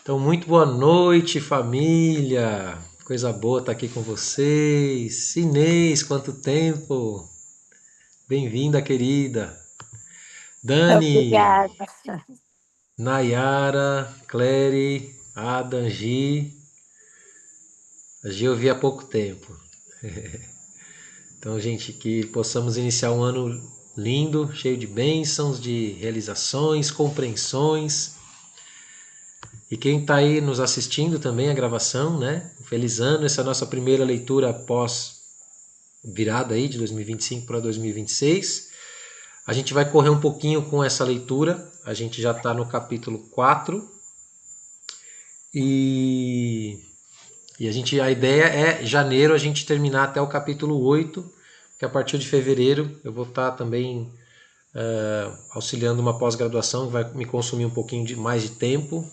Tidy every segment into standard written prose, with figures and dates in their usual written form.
Então, muito boa noite, família. Coisa boa estar aqui com vocês. Inês, quanto tempo? Bem-vinda, querida. Dani, Obrigada. Nayara, Clary, Adam, Gi. A Gi eu vi há pouco tempo. Então, gente, que possamos iniciar um ano lindo, cheio de bênçãos, de realizações, compreensões. E quem está aí nos assistindo também a gravação, né? Feliz ano, essa é a nossa primeira leitura após virada aí de 2025 para 2026. A gente vai correr um pouquinho com essa leitura, a gente já está no capítulo 4 e, a ideia é janeiro a gente terminar até o capítulo 8, que a partir de fevereiro eu vou estar também auxiliando uma pós-graduação, vai me consumir um pouquinho mais de tempo.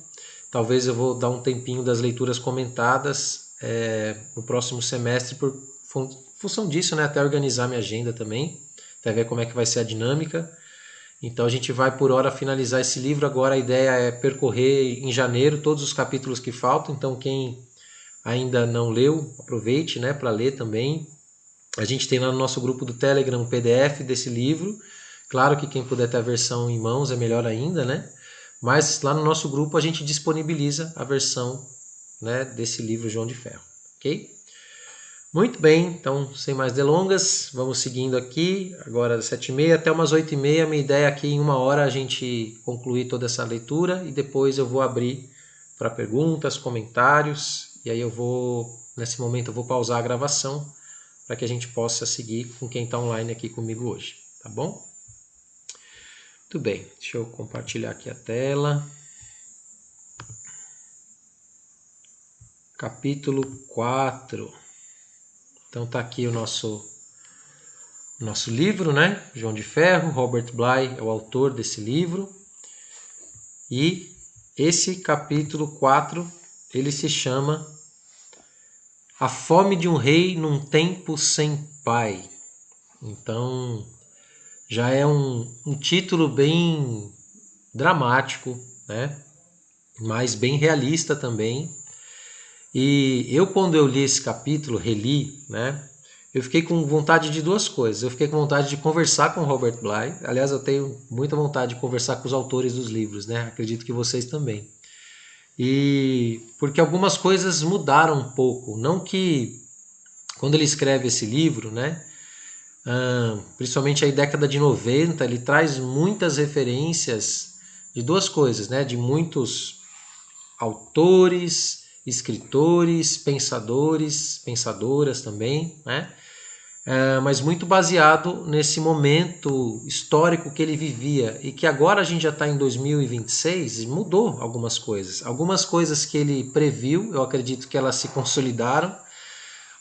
Talvez eu vou dar um tempinho das leituras comentadas no próximo semestre por função disso, né? Até organizar minha agenda também, até ver como é que vai ser a dinâmica. Então a gente vai por hora finalizar esse livro. Agora a ideia é percorrer em janeiro todos os capítulos que faltam. Então quem ainda não leu, aproveite, né, para ler também. A gente tem lá no nosso grupo do Telegram um PDF desse livro. Claro que quem puder ter a versão em mãos é melhor ainda, né? Mas lá no nosso grupo a gente disponibiliza a versão, né, desse livro João de Ferro, ok? Muito bem, então sem mais delongas, vamos seguindo aqui, agora às 7h30 até umas 8h30, minha ideia é aqui em uma hora a gente concluir toda essa leitura e depois eu vou abrir para perguntas, comentários, e aí nesse momento eu vou pausar a gravação para que a gente possa seguir com quem está online aqui comigo hoje, tá bom? Muito bem, deixa eu compartilhar aqui a tela. Capítulo 4. Então tá aqui o nosso livro, né? João de Ferro, Robert Bly é o autor desse livro. E esse capítulo 4, ele se chama A Fome de um Rei num Tempo Sem Pai. Então já é um título bem dramático, né? Mas bem realista também. E eu, quando eu li esse capítulo, reli, né? Eu fiquei com vontade de duas coisas. Eu fiquei com vontade de conversar com Robert Bly. Aliás, eu tenho muita vontade de conversar com os autores dos livros, né? Acredito que vocês também. E porque algumas coisas mudaram um pouco. Não que quando ele escreve esse livro, né? Principalmente aí década de 90, ele traz muitas referências de duas coisas, né? De muitos autores, escritores, pensadores, pensadoras também, né? Mas muito baseado nesse momento histórico que ele vivia e que agora a gente já está em 2026 e mudou algumas coisas. Algumas coisas que ele previu, eu acredito que elas se consolidaram,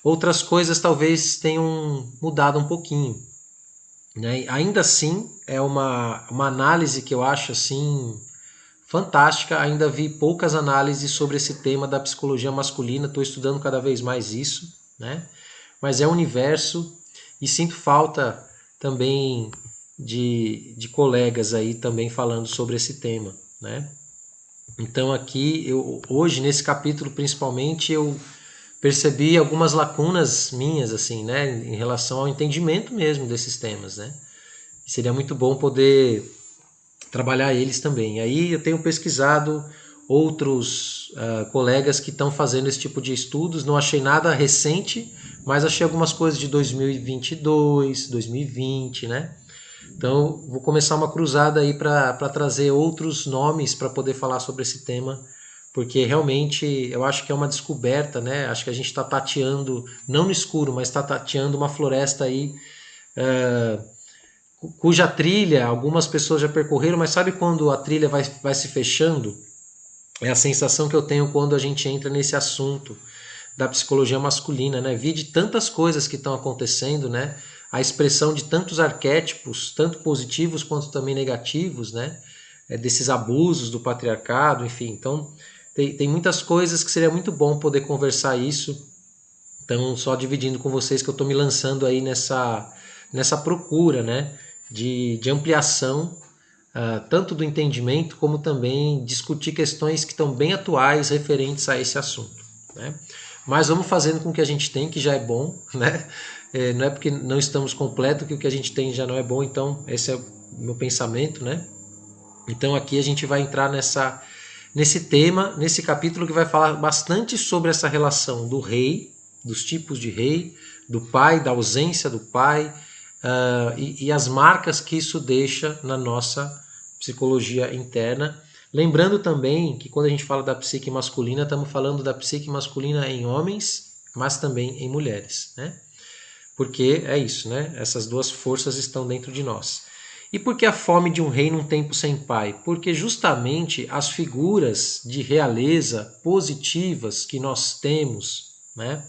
outras coisas talvez tenham mudado um pouquinho. Né? Ainda assim, é uma análise que eu acho assim fantástica. Ainda vi poucas análises sobre esse tema da psicologia masculina, estou estudando cada vez mais isso, né? Mas é um universo e sinto falta também de colegas aí também falando sobre esse tema, né? Então aqui, hoje nesse capítulo principalmente, eu percebi algumas lacunas minhas, assim, né? Em relação ao entendimento mesmo desses temas, né? E seria muito bom poder trabalhar eles também. Aí eu tenho pesquisado outros colegas que estão fazendo esse tipo de estudos. Não achei nada recente, mas achei algumas coisas de 2022, 2020, né? Então vou começar uma cruzada aí para trazer outros nomes para poder falar sobre esse tema, porque realmente eu acho que é uma descoberta, né? Acho que a gente está tateando, não no escuro, mas está tateando uma floresta aí cuja trilha algumas pessoas já percorreram, mas sabe quando a trilha vai se fechando? É a sensação que eu tenho quando a gente entra nesse assunto da psicologia masculina, né? Vi de tantas coisas que estão acontecendo, né? A expressão de tantos arquétipos, tanto positivos quanto também negativos, né? Desses abusos do patriarcado, enfim. Então, tem muitas coisas que seria muito bom poder conversar isso. Então, só dividindo com vocês que eu estou me lançando aí nessa procura, né? De ampliação tanto do entendimento como também discutir questões que estão bem atuais referentes a esse assunto, né? Mas vamos fazendo com o que a gente tem, que já é bom, né? Não é porque não estamos completos que o que a gente tem já não é bom, então esse é o meu pensamento, né? Então aqui a gente vai entrar nesse tema, nesse capítulo que vai falar bastante sobre essa relação do rei, dos tipos de rei, do pai, da ausência do pai, e as marcas que isso deixa na nossa psicologia interna. Lembrando também que quando a gente fala da psique masculina, estamos falando da psique masculina em homens, mas também em mulheres, né? Porque é isso, né? Essas duas forças estão dentro de nós. E por que a fome de um rei num tempo sem pai? Porque justamente as figuras de realeza positivas que nós temos, né?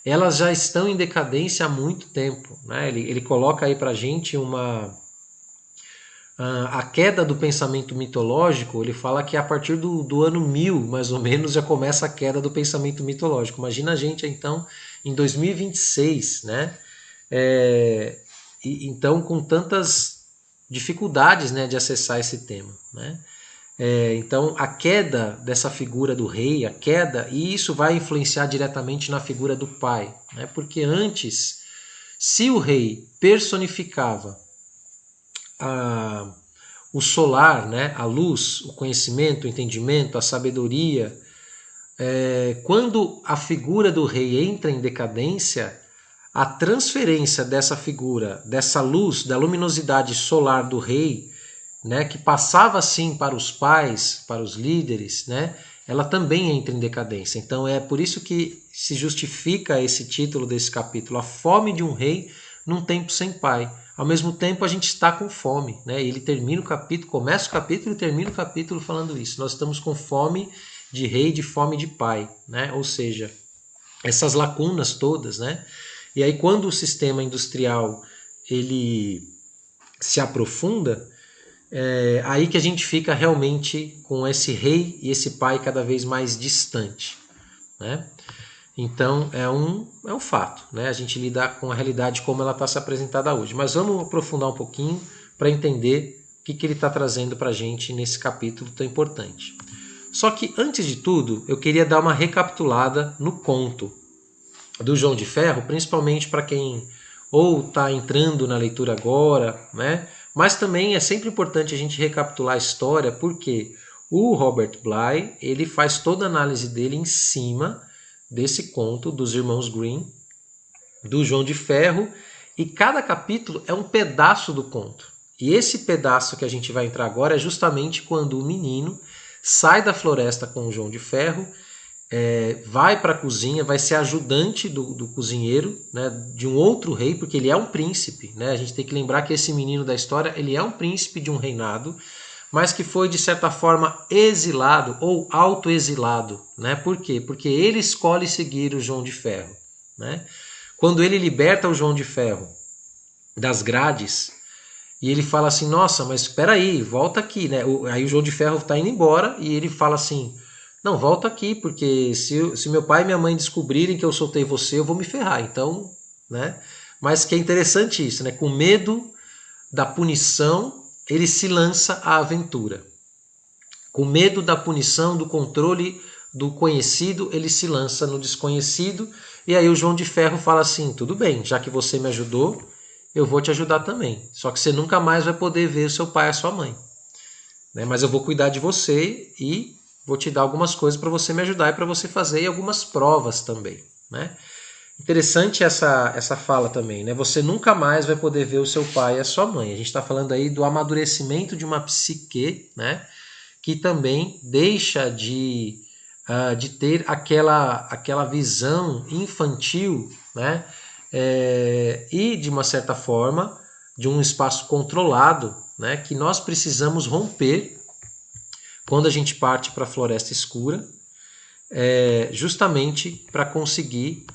Elas já estão em decadência há muito tempo, né? Ele coloca aí pra gente a queda do pensamento mitológico. Ele fala que a partir do ano 1000, mais ou menos, já começa a queda do pensamento mitológico. Imagina a gente, então, em 2026, né? Então, com tantas dificuldades, né, de acessar esse tema, né? Então, a queda dessa figura do rei, e isso vai influenciar diretamente na figura do pai, né? Porque antes, se o rei personificava o solar, né, a luz, o conhecimento, o entendimento, a sabedoria, quando a figura do rei entra em decadência, a transferência dessa figura, dessa luz, da luminosidade solar do rei, né, que passava assim para os pais, para os líderes, né, ela também entra em decadência. Então é por isso que se justifica esse título desse capítulo, a fome de um rei num tempo sem pai. Ao mesmo tempo a gente está com fome, né? Ele termina o capítulo, começa o capítulo e termina o capítulo falando isso. Nós estamos com fome de rei, de fome de pai, né? Ou seja, essas lacunas todas, né? E aí quando o sistema industrial ele se aprofunda, aí que a gente fica realmente com esse rei e esse pai cada vez mais distante, né? Então é um fato, né? A gente lidar com a realidade como ela está se apresentada hoje. Mas vamos aprofundar um pouquinho para entender o que ele está trazendo para a gente nesse capítulo tão importante. Só que antes de tudo, eu queria dar uma recapitulada no conto do João de Ferro, principalmente para quem ou está entrando na leitura agora, né? Mas também é sempre importante a gente recapitular a história, porque o Robert Bly ele faz toda a análise dele em cima desse conto dos irmãos Grimm, do João de Ferro, e cada capítulo é um pedaço do conto. E esse pedaço que a gente vai entrar agora é justamente quando o menino sai da floresta com o João de Ferro, vai para a cozinha, vai ser ajudante do cozinheiro, né, de um outro rei, porque ele é um príncipe, né? A gente tem que lembrar que esse menino da história ele é um príncipe de um reinado, mas que foi de certa forma exilado ou autoexilado, né? Por quê? Porque ele escolhe seguir o João de Ferro, né? Quando ele liberta o João de Ferro das grades e ele fala assim, nossa, mas espera aí, volta aqui, né? Aí o João de Ferro está indo embora e ele fala assim, não, volta aqui, porque se meu pai e minha mãe descobrirem que eu soltei você, eu vou me ferrar. Então, né? Mas que é interessante isso, né? Com medo da punição, ele se lança à aventura. Com medo da punição, do controle do conhecido, ele se lança no desconhecido. E aí o João de Ferro fala assim, tudo bem, já que você me ajudou, eu vou te ajudar também. Só que você nunca mais vai poder ver o seu pai e a sua mãe, né? Mas eu vou cuidar de você e vou te dar algumas coisas para você me ajudar e para você fazer e algumas provas também, né? Interessante essa fala também, né? Você nunca mais vai poder ver o seu pai e a sua mãe. A gente está falando aí do amadurecimento de uma psique, né? Que também deixa de ter aquela visão infantil, né? E de uma certa forma de um espaço controlado, né? Que nós precisamos romper quando a gente parte para a floresta escura, justamente para conseguir,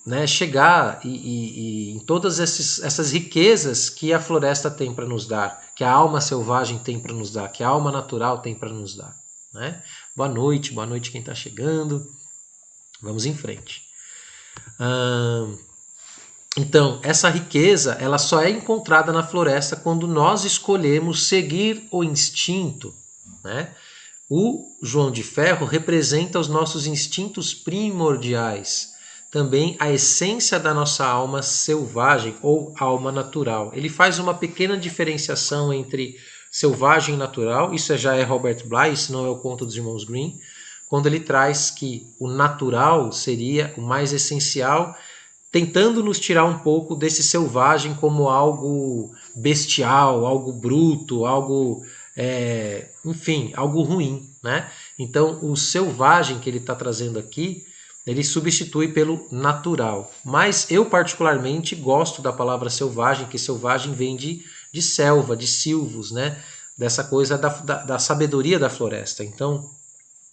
né, chegar em todas essas riquezas que a floresta tem para nos dar, que a alma selvagem tem para nos dar, que a alma natural tem para nos dar, né? Boa noite quem está chegando. Vamos em frente. Então, essa riqueza, ela só é encontrada na floresta quando nós escolhemos seguir o instinto, né? O João de Ferro representa os nossos instintos primordiais, também a essência da nossa alma selvagem ou alma natural. Ele faz uma pequena diferenciação entre selvagem e natural, isso já é Robert Bly, isso não é o conto dos irmãos Grimm, quando ele traz que o natural seria o mais essencial, tentando nos tirar um pouco desse selvagem como algo bestial, algo bruto, algo, enfim, algo ruim, né? Então, o selvagem que ele está trazendo aqui, ele substitui pelo natural. Mas eu particularmente gosto da palavra selvagem, que selvagem vem de selva, de silvos, né? Dessa coisa da sabedoria da floresta. Então,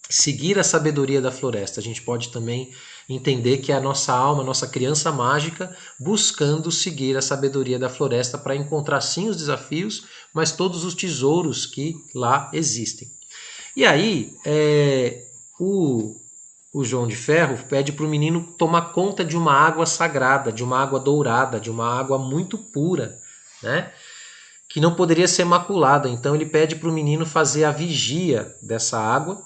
seguir a sabedoria da floresta. A gente pode também entender que é a nossa alma, a nossa criança mágica, buscando seguir a sabedoria da floresta para encontrar sim os desafios, mas todos os tesouros que lá existem. E aí, o João de Ferro pede para o menino tomar conta de uma água sagrada, de uma água dourada, de uma água muito pura, né? Que não poderia ser maculada. Então ele pede para o menino fazer a vigia dessa água.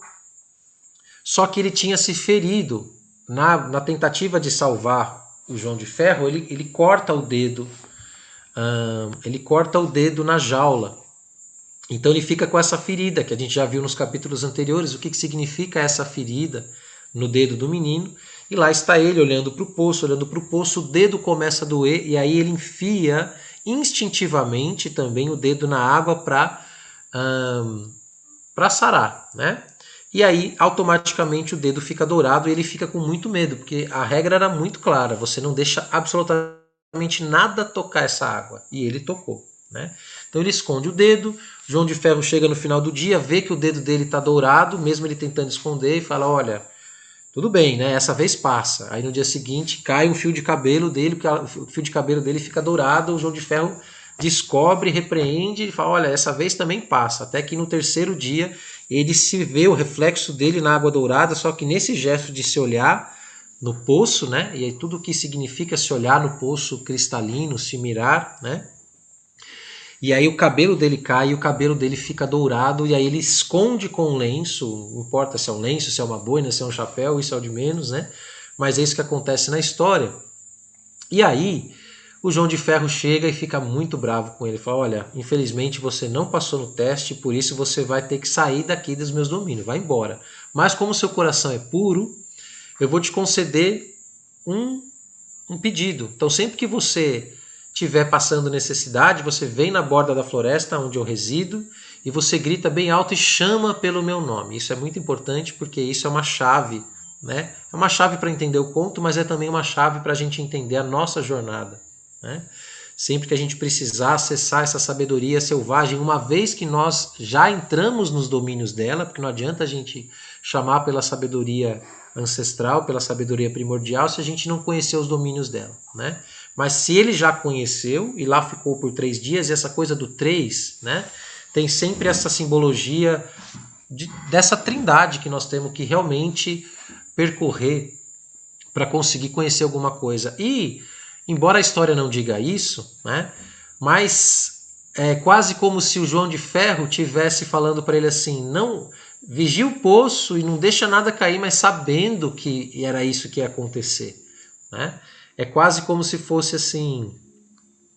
Só que ele tinha se ferido na tentativa de salvar o João de Ferro. Ele corta o dedo, na jaula. Então ele fica com essa ferida que a gente já viu nos capítulos anteriores. O que significa essa ferida no dedo do menino? E lá está ele olhando para o poço, o dedo começa a doer e aí ele enfia instintivamente também o dedo na água para sarar, né? E aí, automaticamente, o dedo fica dourado e ele fica com muito medo, porque a regra era muito clara, você não deixa absolutamente nada tocar essa água. E ele tocou, né? Então ele esconde o dedo, João de Ferro chega no final do dia, vê que o dedo dele está dourado, mesmo ele tentando esconder, e fala, olha, tudo bem, né? Essa vez passa. Aí no dia seguinte cai um fio de cabelo dele, porque o fio de cabelo dele fica dourado, o João de Ferro descobre, repreende e fala, olha, essa vez também passa. Até que no terceiro dia ele se vê o reflexo dele na água dourada, só que nesse gesto de se olhar no poço, né? E aí tudo o que significa se olhar no poço cristalino, se mirar, né? E aí o cabelo dele cai e o cabelo dele fica dourado e aí ele esconde com um lenço, não importa se é um lenço, se é uma boina, se é um chapéu, isso é o de menos, né? Mas é isso que acontece na história. E aí o João de Ferro chega e fica muito bravo com ele. Fala, olha, infelizmente você não passou no teste, por isso você vai ter que sair daqui dos meus domínios, vai embora. Mas como seu coração é puro, eu vou te conceder um pedido. Então sempre que você estiver passando necessidade, você vem na borda da floresta onde eu resido e você grita bem alto e chama pelo meu nome. Isso é muito importante porque isso é uma chave, né? É uma chave para entender o conto, mas é também uma chave para a gente entender a nossa jornada, né? Sempre que a gente precisar acessar essa sabedoria selvagem, uma vez que nós já entramos nos domínios dela, porque não adianta a gente chamar pela sabedoria ancestral, pela sabedoria primordial, se a gente não conhecer os domínios dela, né? Mas se ele já conheceu e lá ficou por 3 dias, e essa coisa do 3, né? Tem sempre essa simbologia dessa trindade que nós temos que realmente percorrer para conseguir conhecer alguma coisa. E embora a história não diga isso, né? Mas é quase como se o João de Ferro tivesse falando para ele assim, não vigia o poço e não deixa nada cair, mas sabendo que era isso que ia acontecer, né? É quase como se fosse assim,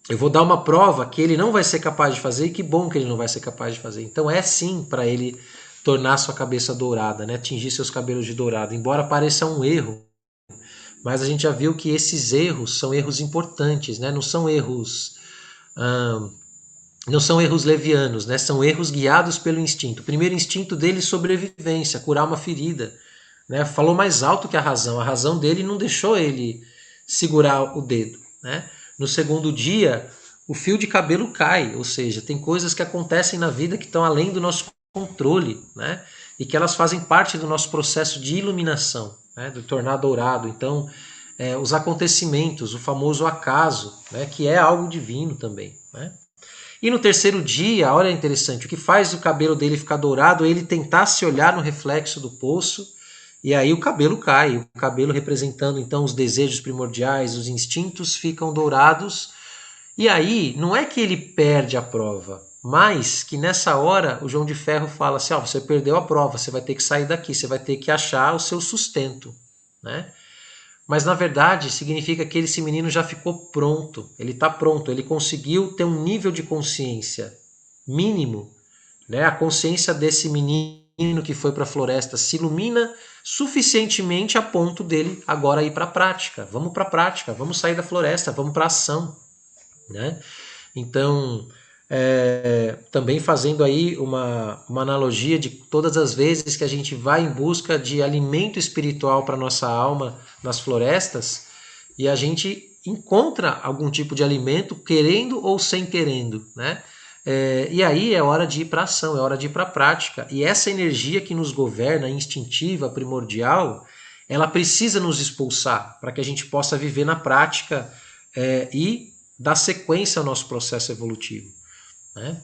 eu vou dar uma prova que ele não vai ser capaz de fazer e que bom que ele não vai ser capaz de fazer. Então é sim para ele tornar sua cabeça dourada, né? Atingir seus cabelos de dourado, embora pareça um erro. Mas a gente já viu que esses erros são erros importantes, né? Não são erros levianos, né? São erros guiados pelo instinto. O primeiro instinto dele é sobrevivência, curar uma ferida, né? Falou mais alto que a razão dele não deixou ele segurar o dedo, né? No segundo dia, o fio de cabelo cai, ou seja, tem coisas que acontecem na vida que estão além do nosso controle, né? E que elas fazem parte do nosso processo de iluminação, né? Do tornar dourado. Então, os acontecimentos, o famoso acaso, né? Que é algo divino também, né? E no terceiro dia, olha interessante, o que faz o cabelo dele ficar dourado é ele tentar se olhar no reflexo do poço E aí o cabelo cai, o cabelo representando então os desejos primordiais, os instintos ficam dourados. E aí não é que ele perde a prova, mas que nessa hora o João de Ferro fala assim, você perdeu a prova, você vai ter que sair daqui, você vai ter que achar o seu sustento, né? Mas na verdade significa que esse menino já ficou pronto, ele está pronto, ele conseguiu ter um nível de consciência mínimo, né? A consciência desse menino que foi para a floresta se ilumina suficientemente a ponto dele agora ir para a prática. Vamos para a prática, vamos sair da floresta, vamos para a ação, né? Então, também fazendo aí uma analogia de todas as vezes que a gente vai em busca de alimento espiritual para nossa alma nas florestas e a gente encontra algum tipo de alimento querendo ou sem querendo, né? E aí é hora de ir para a ação, é hora de ir para a prática. E essa energia que nos governa, instintiva, primordial, ela precisa nos expulsar para que a gente possa viver na prática e dar sequência ao nosso processo evolutivo, né?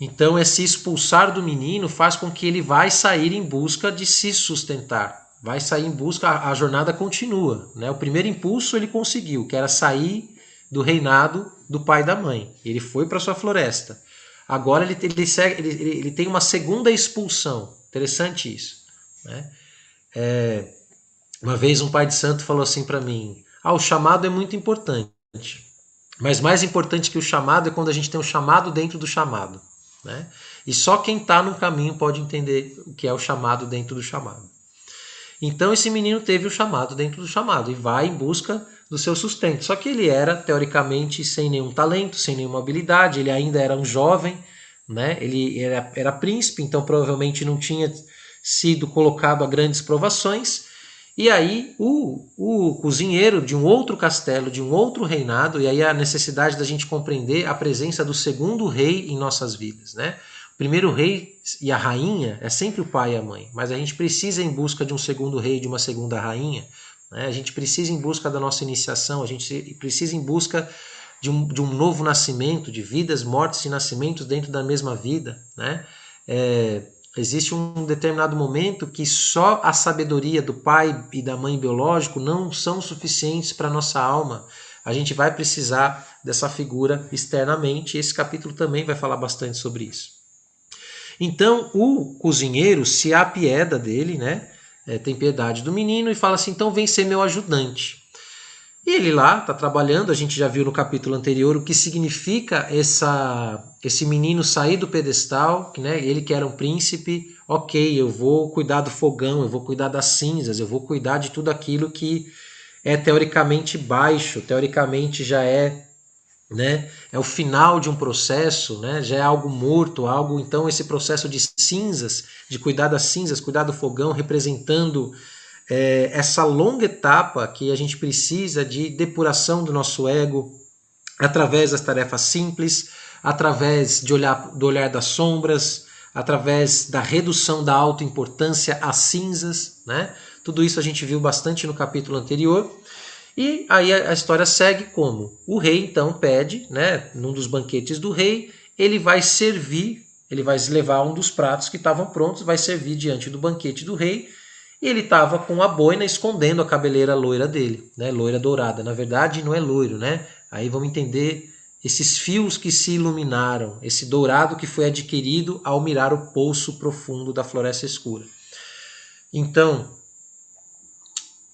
Então esse expulsar do menino faz com que ele vai sair em busca de se sustentar, vai sair em busca, a jornada continua, né? O primeiro impulso ele conseguiu, que era sair do reinado do pai e da mãe. Ele foi para sua floresta. Agora ele tem uma segunda expulsão. Interessante isso, né? Uma vez um pai de santo falou assim para mim, o chamado é muito importante, mas mais importante que o chamado é quando a gente tem um chamado dentro do chamado, né? E só quem está no caminho pode entender o que é o chamado dentro do chamado. Então esse menino teve o chamado dentro do chamado e vai em busca do seu sustento. Só que ele era, teoricamente, sem nenhum talento, sem nenhuma habilidade, ele ainda era um jovem, né? Ele era príncipe, então provavelmente não tinha sido colocado a grandes provações. E aí o cozinheiro de um outro castelo, de um outro reinado, e aí a necessidade da gente compreender a presença do segundo rei em nossas vidas, né? O primeiro rei e a rainha é sempre o pai e a mãe, mas a gente precisa ir em busca de um segundo rei e de uma segunda rainha, né? A gente precisa ir em busca da nossa iniciação, a gente precisa ir em busca de um novo nascimento, de vidas, mortes e nascimentos dentro da mesma vida, né? Existe um determinado momento que só a sabedoria do pai e da mãe biológico não são suficientes para a nossa alma. A gente vai precisar dessa figura externamente, e esse capítulo também vai falar bastante sobre isso. Então o cozinheiro se apieda dele, né? Tem piedade do menino e fala assim, então vem ser meu ajudante. E ele lá está trabalhando, a gente já viu no capítulo anterior o que significa esse menino sair do pedestal, né? Ele que era um príncipe, ok, eu vou cuidar do fogão, eu vou cuidar das cinzas, eu vou cuidar de tudo aquilo que é teoricamente baixo, teoricamente já é, né? É o final de um processo, né? Já é algo morto, algo. Então esse processo de cinzas, de cuidar das cinzas, cuidar do fogão, representando essa longa etapa que a gente precisa de depuração do nosso ego através das tarefas simples, através do olhar das sombras, através da redução da autoimportância às cinzas, né? Tudo isso a gente viu bastante no capítulo anterior. E aí a história segue como? O rei então pede, né, num dos banquetes do rei, ele vai servir, ele vai levar um dos pratos que estavam prontos, vai servir diante do banquete do rei, e ele estava com a boina escondendo a cabeleira loira dele, né, loira dourada. Na verdade não é loiro, né? Aí vamos entender esses fios que se iluminaram, esse dourado que foi adquirido ao mirar o poço profundo da floresta escura. Então,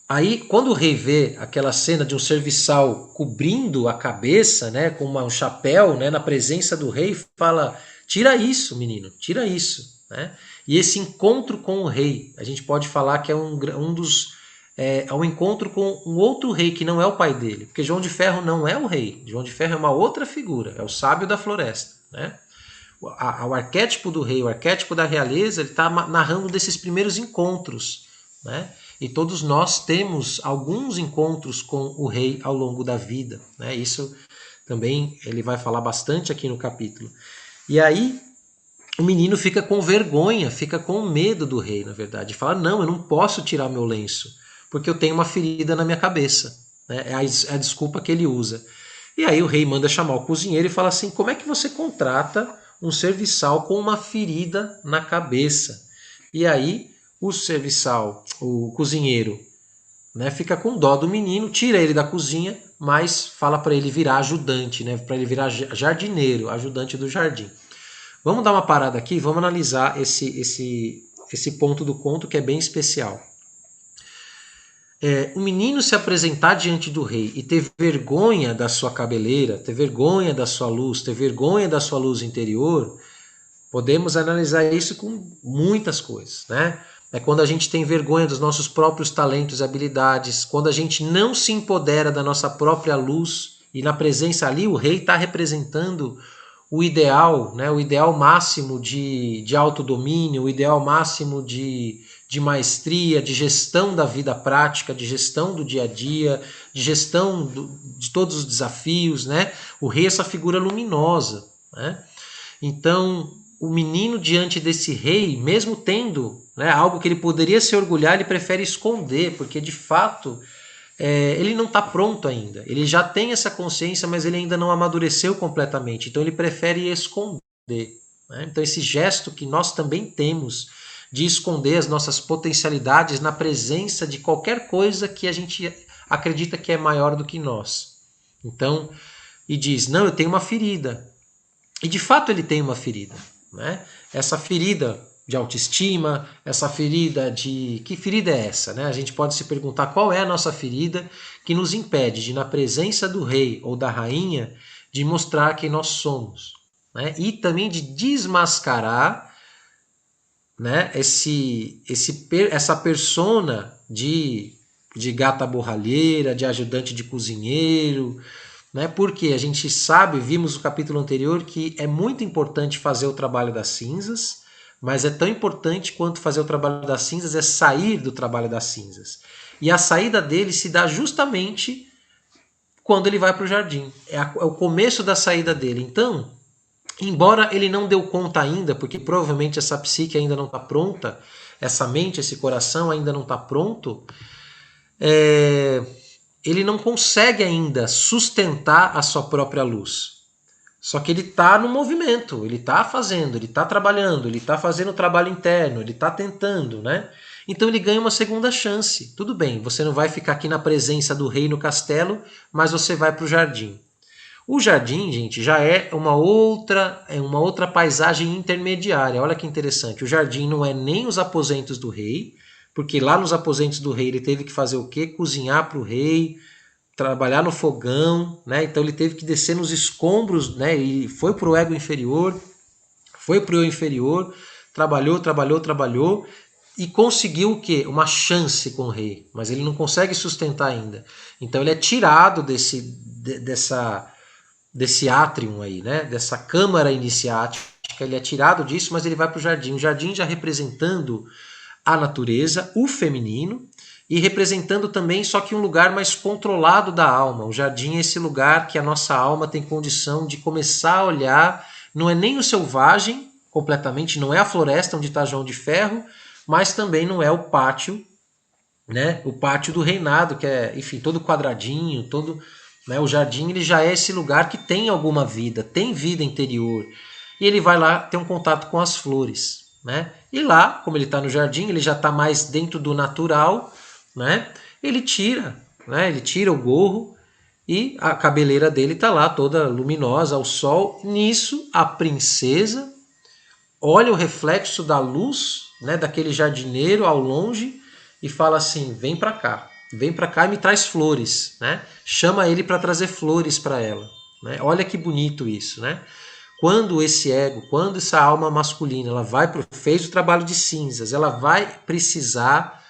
aí, quando o rei vê aquela cena de um serviçal cobrindo a cabeça, né, com um chapéu, né, na presença do rei, fala: tira isso, menino, tira isso, né? E esse encontro com o rei, a gente pode falar que é um encontro com um outro rei que não é o pai dele, porque João de Ferro não é o rei, João de Ferro é uma outra figura, é o sábio da floresta, né? O arquétipo do rei, o arquétipo da realeza, ele está narrando desses primeiros encontros, né? E todos nós temos alguns encontros com o rei ao longo da vida, né? Isso também ele vai falar bastante aqui no capítulo. E aí o menino fica com vergonha, fica com medo do rei, na verdade. Fala, não, eu não posso tirar meu lenço, porque eu tenho uma ferida na minha cabeça, né? É a desculpa que ele usa. E aí o rei manda chamar o cozinheiro e fala assim, como é que você contrata um serviçal com uma ferida na cabeça? E aí o serviçal, o cozinheiro, né, fica com dó do menino, tira ele da cozinha, mas fala para ele virar ajudante, né, para ele virar jardineiro, ajudante do jardim. Vamos dar uma parada aqui, vamos analisar esse ponto do conto que é bem especial. O menino se apresentar diante do rei e ter vergonha da sua cabeleira, ter vergonha da sua luz, ter vergonha da sua luz interior, podemos analisar isso com muitas coisas, né? É quando a gente tem vergonha dos nossos próprios talentos e habilidades, quando a gente não se empodera da nossa própria luz, e na presença ali o rei está representando o ideal, né? O ideal máximo de autodomínio, o ideal máximo de maestria, de gestão da vida prática, de gestão do dia a dia, de gestão de todos os desafios, né? O rei é essa figura luminosa, né? Então, o menino diante desse rei, mesmo tendo, né, algo que ele poderia se orgulhar, ele prefere esconder, porque de fato ele não está pronto ainda. Ele já tem essa consciência, mas ele ainda não amadureceu completamente. Então ele prefere esconder, né? Então esse gesto que nós também temos de esconder as nossas potencialidades na presença de qualquer coisa que a gente acredita que é maior do que nós. Então, e diz, não, eu tenho uma ferida. E de fato ele tem uma ferida, né? Essa ferida de autoestima, essa ferida de... Que ferida é essa, né? A gente pode se perguntar qual é a nossa ferida que nos impede de, na presença do rei ou da rainha, de mostrar quem nós somos, né? E também de desmascarar, né, essa persona de gata borralheira, de ajudante de cozinheiro, né? Porque a gente sabe, vimos no capítulo anterior, que é muito importante fazer o trabalho das cinzas, mas é tão importante quanto fazer o trabalho das cinzas é sair do trabalho das cinzas. E a saída dele se dá justamente quando ele vai para o jardim. É o começo da saída dele. Então, embora ele não deu conta ainda, porque provavelmente essa psique ainda não está pronta, essa mente, esse coração ainda não está pronto, ele não consegue ainda sustentar a sua própria luz. Só que ele está no movimento, ele está fazendo, ele está trabalhando, ele está fazendo o trabalho interno, ele está tentando, né? Então ele ganha uma segunda chance. Tudo bem, você não vai ficar aqui na presença do rei no castelo, mas você vai para o jardim. O jardim, gente, já é uma outra paisagem intermediária. Olha que interessante. O jardim não é nem os aposentos do rei, porque lá nos aposentos do rei ele teve que fazer o quê? Cozinhar para o rei, trabalhar no fogão, né? Então ele teve que descer nos escombros, né? E foi para o ego inferior, foi para o eu inferior, trabalhou e conseguiu o quê? Uma chance com o rei, mas ele não consegue sustentar ainda. Então ele é tirado desse átrium aí, né? Dessa câmara iniciática, ele é tirado disso, mas ele vai para o jardim já representando a natureza, o feminino, e representando também só que um lugar mais controlado da alma. O jardim é esse lugar que a nossa alma tem condição de começar a olhar, não é nem o selvagem completamente, não é a floresta onde está João de Ferro, mas também não é o pátio, né? O pátio do reinado, que é, enfim, todo quadradinho, todo, né? O jardim ele já é esse lugar que tem alguma vida, tem vida interior. E ele vai lá ter um contato com as flores, né? E lá, como ele está no jardim, ele já está mais dentro do natural, né? Ele tira o gorro e a cabeleira dele está lá toda luminosa ao sol. Nisso, a princesa olha o reflexo da luz, né, daquele jardineiro ao longe e fala assim: vem para cá e me traz flores, né? Chama ele para trazer flores para ela, né? Olha que bonito isso, né? Quando esse ego, quando essa alma masculina, ela fez o trabalho de cinzas, ela vai precisar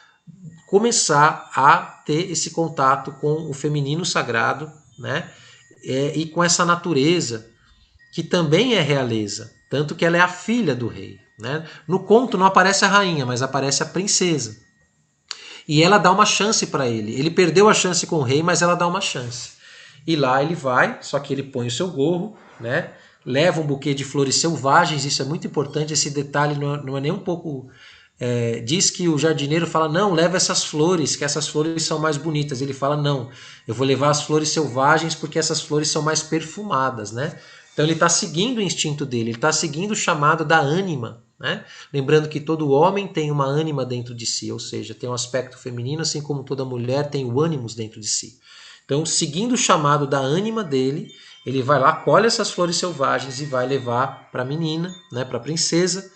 começar a ter esse contato com o feminino sagrado, né? E com essa natureza que também é realeza, tanto que ela é a filha do rei, né? No conto não aparece a rainha, mas aparece a princesa. E ela dá uma chance para ele. Ele perdeu a chance com o rei, mas ela dá uma chance. E lá ele vai, só que ele põe o seu gorro, né? Leva um buquê de flores selvagens, isso é muito importante, esse detalhe não é nem um pouco... diz que o jardineiro fala, não, leva essas flores, que essas flores são mais bonitas. Ele fala, não, eu vou levar as flores selvagens porque essas flores são mais perfumadas, né? Então ele está seguindo o instinto dele, ele está seguindo o chamado da ânima, né? Lembrando que todo homem tem uma ânima dentro de si, ou seja, tem um aspecto feminino, assim como toda mulher tem o ânimos dentro de si. Então, seguindo o chamado da ânima dele, ele vai lá, colhe essas flores selvagens e vai levar para a menina, né, para a princesa.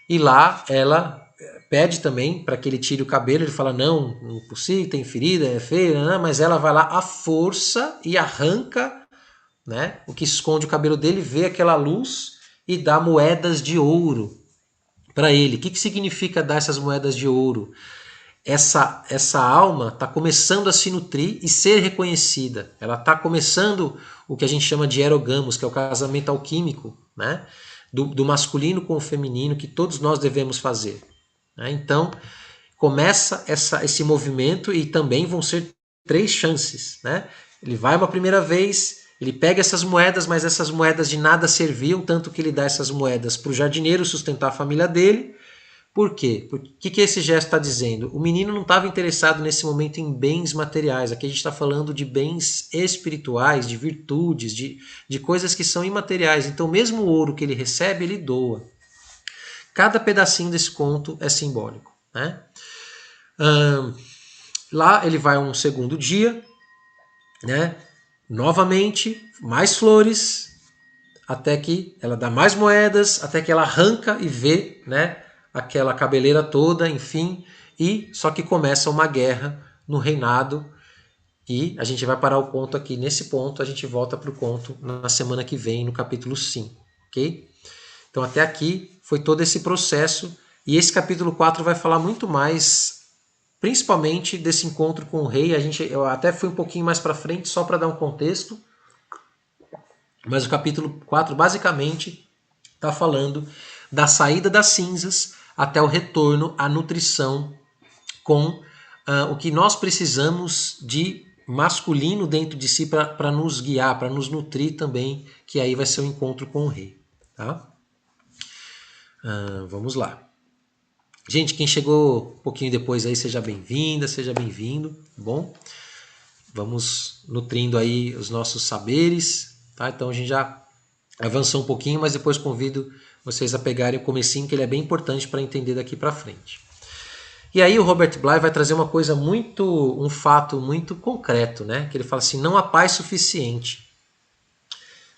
E lá ela pede também para que ele tire o cabelo. Ele fala, não, não é possível, tem ferida, é feia, não, mas ela vai lá à força e arranca, né, o que esconde o cabelo dele, vê aquela luz e dá moedas de ouro para ele. O que significa dar essas moedas de ouro? Essa alma está começando a se nutrir e ser reconhecida. Ela está começando o que a gente chama de erogamos, que é o casamento alquímico, né? Do masculino com o feminino, que todos nós devemos fazer. Né? Então, começa esse movimento e também vão ser 3 chances. Né? Ele vai uma primeira vez, ele pega essas moedas, mas essas moedas de nada serviam, tanto que ele dá essas moedas para o jardineiro sustentar a família dele. Por quê? O que esse gesto está dizendo? O menino não estava interessado nesse momento em bens materiais. Aqui a gente está falando de bens espirituais, de virtudes, de coisas que são imateriais. Então, mesmo o ouro que ele recebe, ele doa. Cada pedacinho desse conto é simbólico. Né? Lá ele vai um segundo dia, né? Novamente, mais flores, até que ela dá mais moedas, até que ela arranca e vê, né, aquela cabeleira toda, enfim, e só que começa uma guerra no reinado e a gente vai parar o conto aqui nesse ponto, a gente volta para o conto na semana que vem, no capítulo 5, ok? Então até aqui foi todo esse processo e esse capítulo 4 vai falar muito mais, principalmente desse encontro com o rei. Eu até fui um pouquinho mais para frente só para dar um contexto, mas o capítulo 4 basicamente está falando da saída das cinzas até o retorno à nutrição com o que nós precisamos de masculino dentro de si para nos guiar, para nos nutrir também, que aí vai ser o encontro com o rei. Tá? Vamos lá. Gente, quem chegou um pouquinho depois aí, seja bem-vinda, seja bem-vindo, bom? Vamos nutrindo aí os nossos saberes, tá? Então a gente já avançou um pouquinho, mas depois convido vocês a pegarem o comecinho, que ele é bem importante para entender daqui para frente. E aí o Robert Bly vai trazer um fato muito concreto, né? Que ele fala assim, não há paz suficiente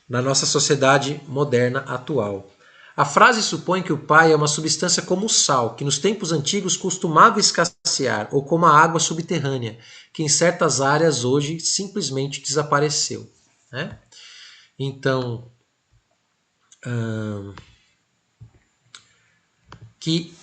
na nossa sociedade moderna atual. A frase supõe que o pai é uma substância como o sal, que nos tempos antigos costumava escassear, ou como a água subterrânea, que em certas áreas hoje simplesmente desapareceu. Né? Então, que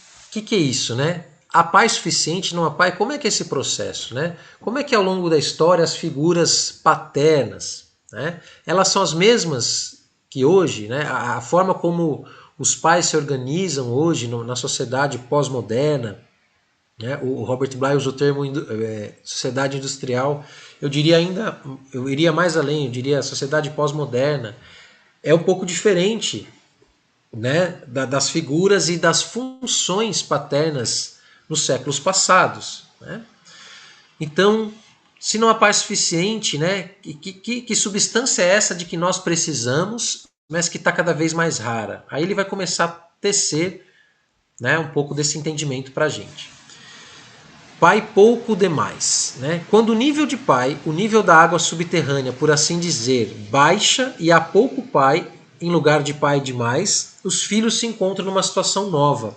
é isso, né? A paz suficiente, não há pai. Como é que é esse processo, né? Como é que ao longo da história as figuras paternas, né? Elas são as mesmas que hoje, né? A forma como os pais se organizam hoje na sociedade pós-moderna, né? O Robert Bly usa o termo sociedade industrial. Eu iria mais além, eu diria sociedade pós-moderna. É um pouco diferente, né, das figuras e das funções paternas nos séculos passados. Né? Então, se não há paz suficiente, né, que substância é essa de que nós precisamos, mas que está cada vez mais rara? Aí ele vai começar a tecer, né, um pouco desse entendimento para a gente. Pai pouco demais. Né? Quando o nível de pai, o nível da água subterrânea, por assim dizer, baixa e há pouco pai, em lugar de pai demais, os filhos se encontram numa situação nova.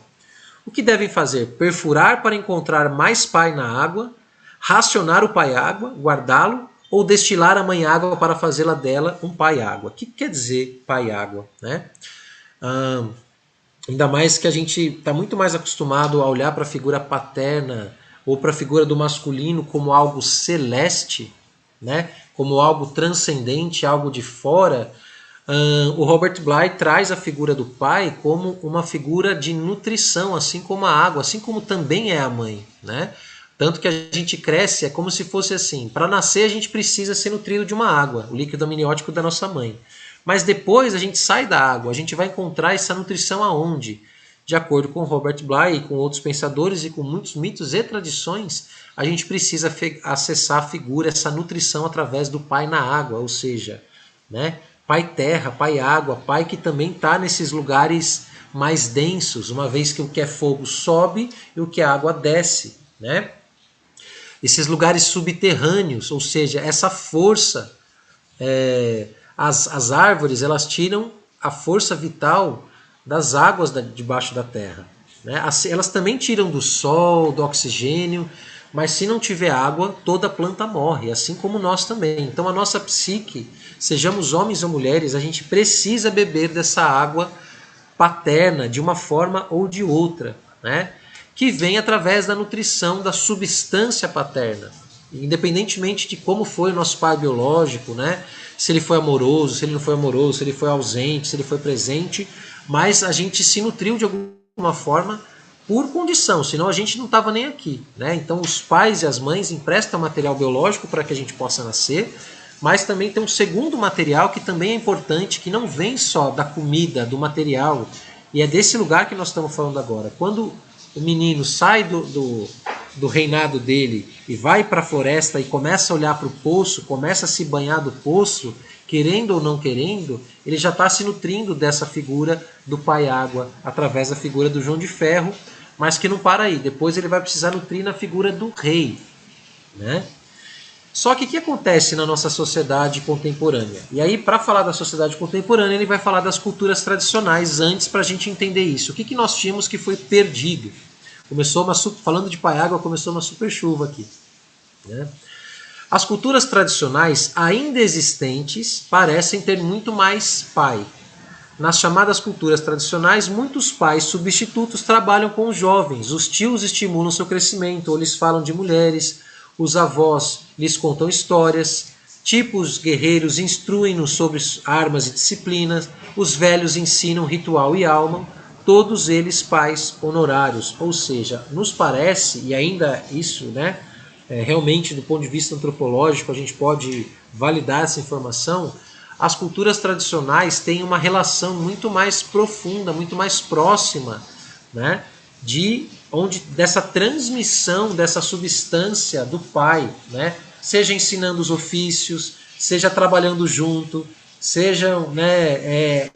O que devem fazer? Perfurar para encontrar mais pai na água, racionar o pai-água, guardá-lo, ou destilar a mãe-água para fazê-la dela um pai-água. O que quer dizer pai-água? Né? Ainda mais que a gente está muito mais acostumado a olhar para a figura paterna ou para a figura do masculino como algo celeste, né? Como algo transcendente, algo de fora. O Robert Bly traz a figura do pai como uma figura de nutrição, assim como a água, assim como também é a mãe, né? Tanto que a gente cresce, é como se fosse assim, para nascer a gente precisa ser nutrido de uma água, o líquido amniótico da nossa mãe. Mas depois a gente sai da água, a gente vai encontrar essa nutrição aonde? De acordo com Robert Bly e com outros pensadores e com muitos mitos e tradições, a gente precisa acessar a figura, essa nutrição através do pai na água, ou seja, né? Pai terra, pai água, pai que também está nesses lugares mais densos, uma vez que o que é fogo sobe e o que é água desce, né? Esses lugares subterrâneos, ou seja, essa força, as árvores, elas tiram a força vital das águas debaixo da terra, né? Elas também tiram do sol, do oxigênio, mas se não tiver água, toda planta morre, assim como nós também. Então a nossa psique, sejamos homens ou mulheres, a gente precisa beber dessa água paterna de uma forma ou de outra, né? Que vem através da nutrição da substância paterna. Independentemente de como foi o nosso pai biológico, né? Se ele foi amoroso, se ele não foi amoroso, se ele foi ausente, se ele foi presente, mas a gente se nutriu de alguma forma por condição, senão a gente não estava nem aqui, né? Então os pais e as mães emprestam material biológico para que a gente possa nascer, mas também tem um segundo material que também é importante, que não vem só da comida, do material, e é desse lugar que nós estamos falando agora. Quando o menino sai do reinado dele e vai para a floresta e começa a olhar para o poço, começa a se banhar do poço, querendo ou não querendo, ele já está se nutrindo dessa figura do pai água, através da figura do João de Ferro, mas que não para aí. Depois ele vai precisar nutrir na figura do rei, né? Só que o que acontece na nossa sociedade contemporânea? E aí, para falar da sociedade contemporânea, ele vai falar das culturas tradicionais antes, para a gente entender isso. O que nós tínhamos que foi perdido? Falando de pai água, começou uma super chuva aqui, né? As culturas tradicionais ainda existentes parecem ter muito mais pai. Nas chamadas culturas tradicionais, muitos pais substitutos trabalham com os jovens. Os tios estimulam seu crescimento, ou lhes falam de mulheres, os avós lhes contam histórias, tipos guerreiros instruem-nos sobre armas e disciplinas, os velhos ensinam ritual e alma, todos eles pais honorários. Ou seja, nos parece, e ainda isso, né, realmente do ponto de vista antropológico a gente pode validar essa informação, as culturas tradicionais têm uma relação muito mais profunda, muito mais próxima, né, dessa transmissão dessa substância do pai, né, seja ensinando os ofícios, seja trabalhando junto, seja, né,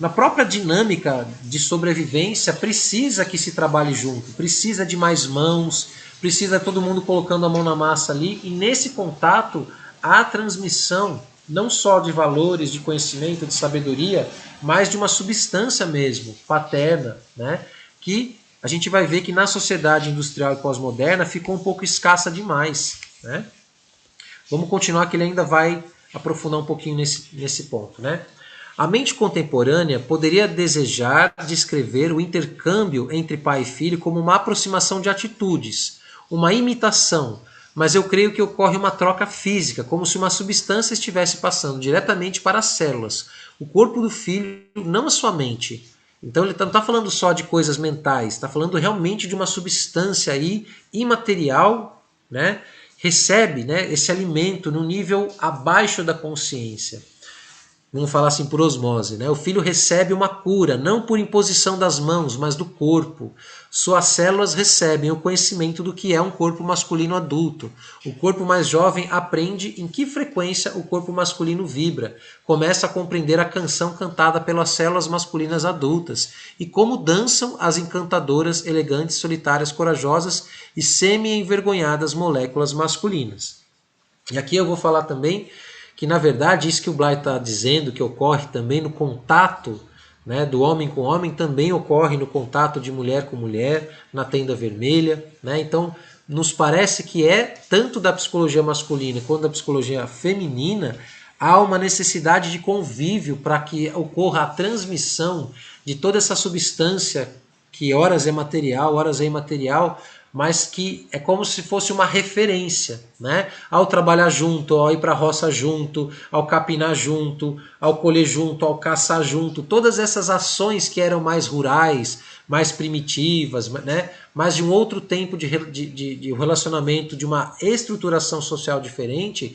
na própria dinâmica de sobrevivência, precisa que se trabalhe junto, precisa de mais mãos, precisa todo mundo colocando a mão na massa ali, e nesse contato há transmissão não só de valores, de conhecimento, de sabedoria, mas de uma substância mesmo, paterna, né? Que a gente vai ver que na sociedade industrial e pós-moderna ficou um pouco escassa demais, né? Vamos continuar que ele ainda vai aprofundar um pouquinho nesse ponto, né? A mente contemporânea poderia desejar descrever o intercâmbio entre pai e filho como uma aproximação de atitudes, uma imitação, mas eu creio que ocorre uma troca física, como se uma substância estivesse passando diretamente para as células, o corpo do filho, não a sua mente. Então ele não está falando só de coisas mentais, está falando realmente de uma substância aí imaterial, né? Recebe, né, esse alimento no nível abaixo da consciência. Vamos falar assim por osmose, né? O filho recebe uma cura, não por imposição das mãos, mas do corpo. Suas células recebem o conhecimento do que é um corpo masculino adulto. O corpo mais jovem aprende em que frequência o corpo masculino vibra. Começa a compreender a canção cantada pelas células masculinas adultas e como dançam as encantadoras, elegantes, solitárias, corajosas e semi-envergonhadas moléculas masculinas. E aqui eu vou falar também que, na verdade, isso que o Bly está dizendo, que ocorre também no contato, né, do homem com homem, também ocorre no contato de mulher com mulher, na tenda vermelha, né? Então, nos parece que tanto da psicologia masculina quanto da psicologia feminina, há uma necessidade de convívio para que ocorra a transmissão de toda essa substância, que horas é material, horas é imaterial, mas que é como se fosse uma referência, né? Ao trabalhar junto, ao ir para a roça junto, ao capinar junto, ao colher junto, ao caçar junto, todas essas ações que eram mais rurais, mais primitivas, né? Mas de um outro tempo de relacionamento, de uma estruturação social diferente,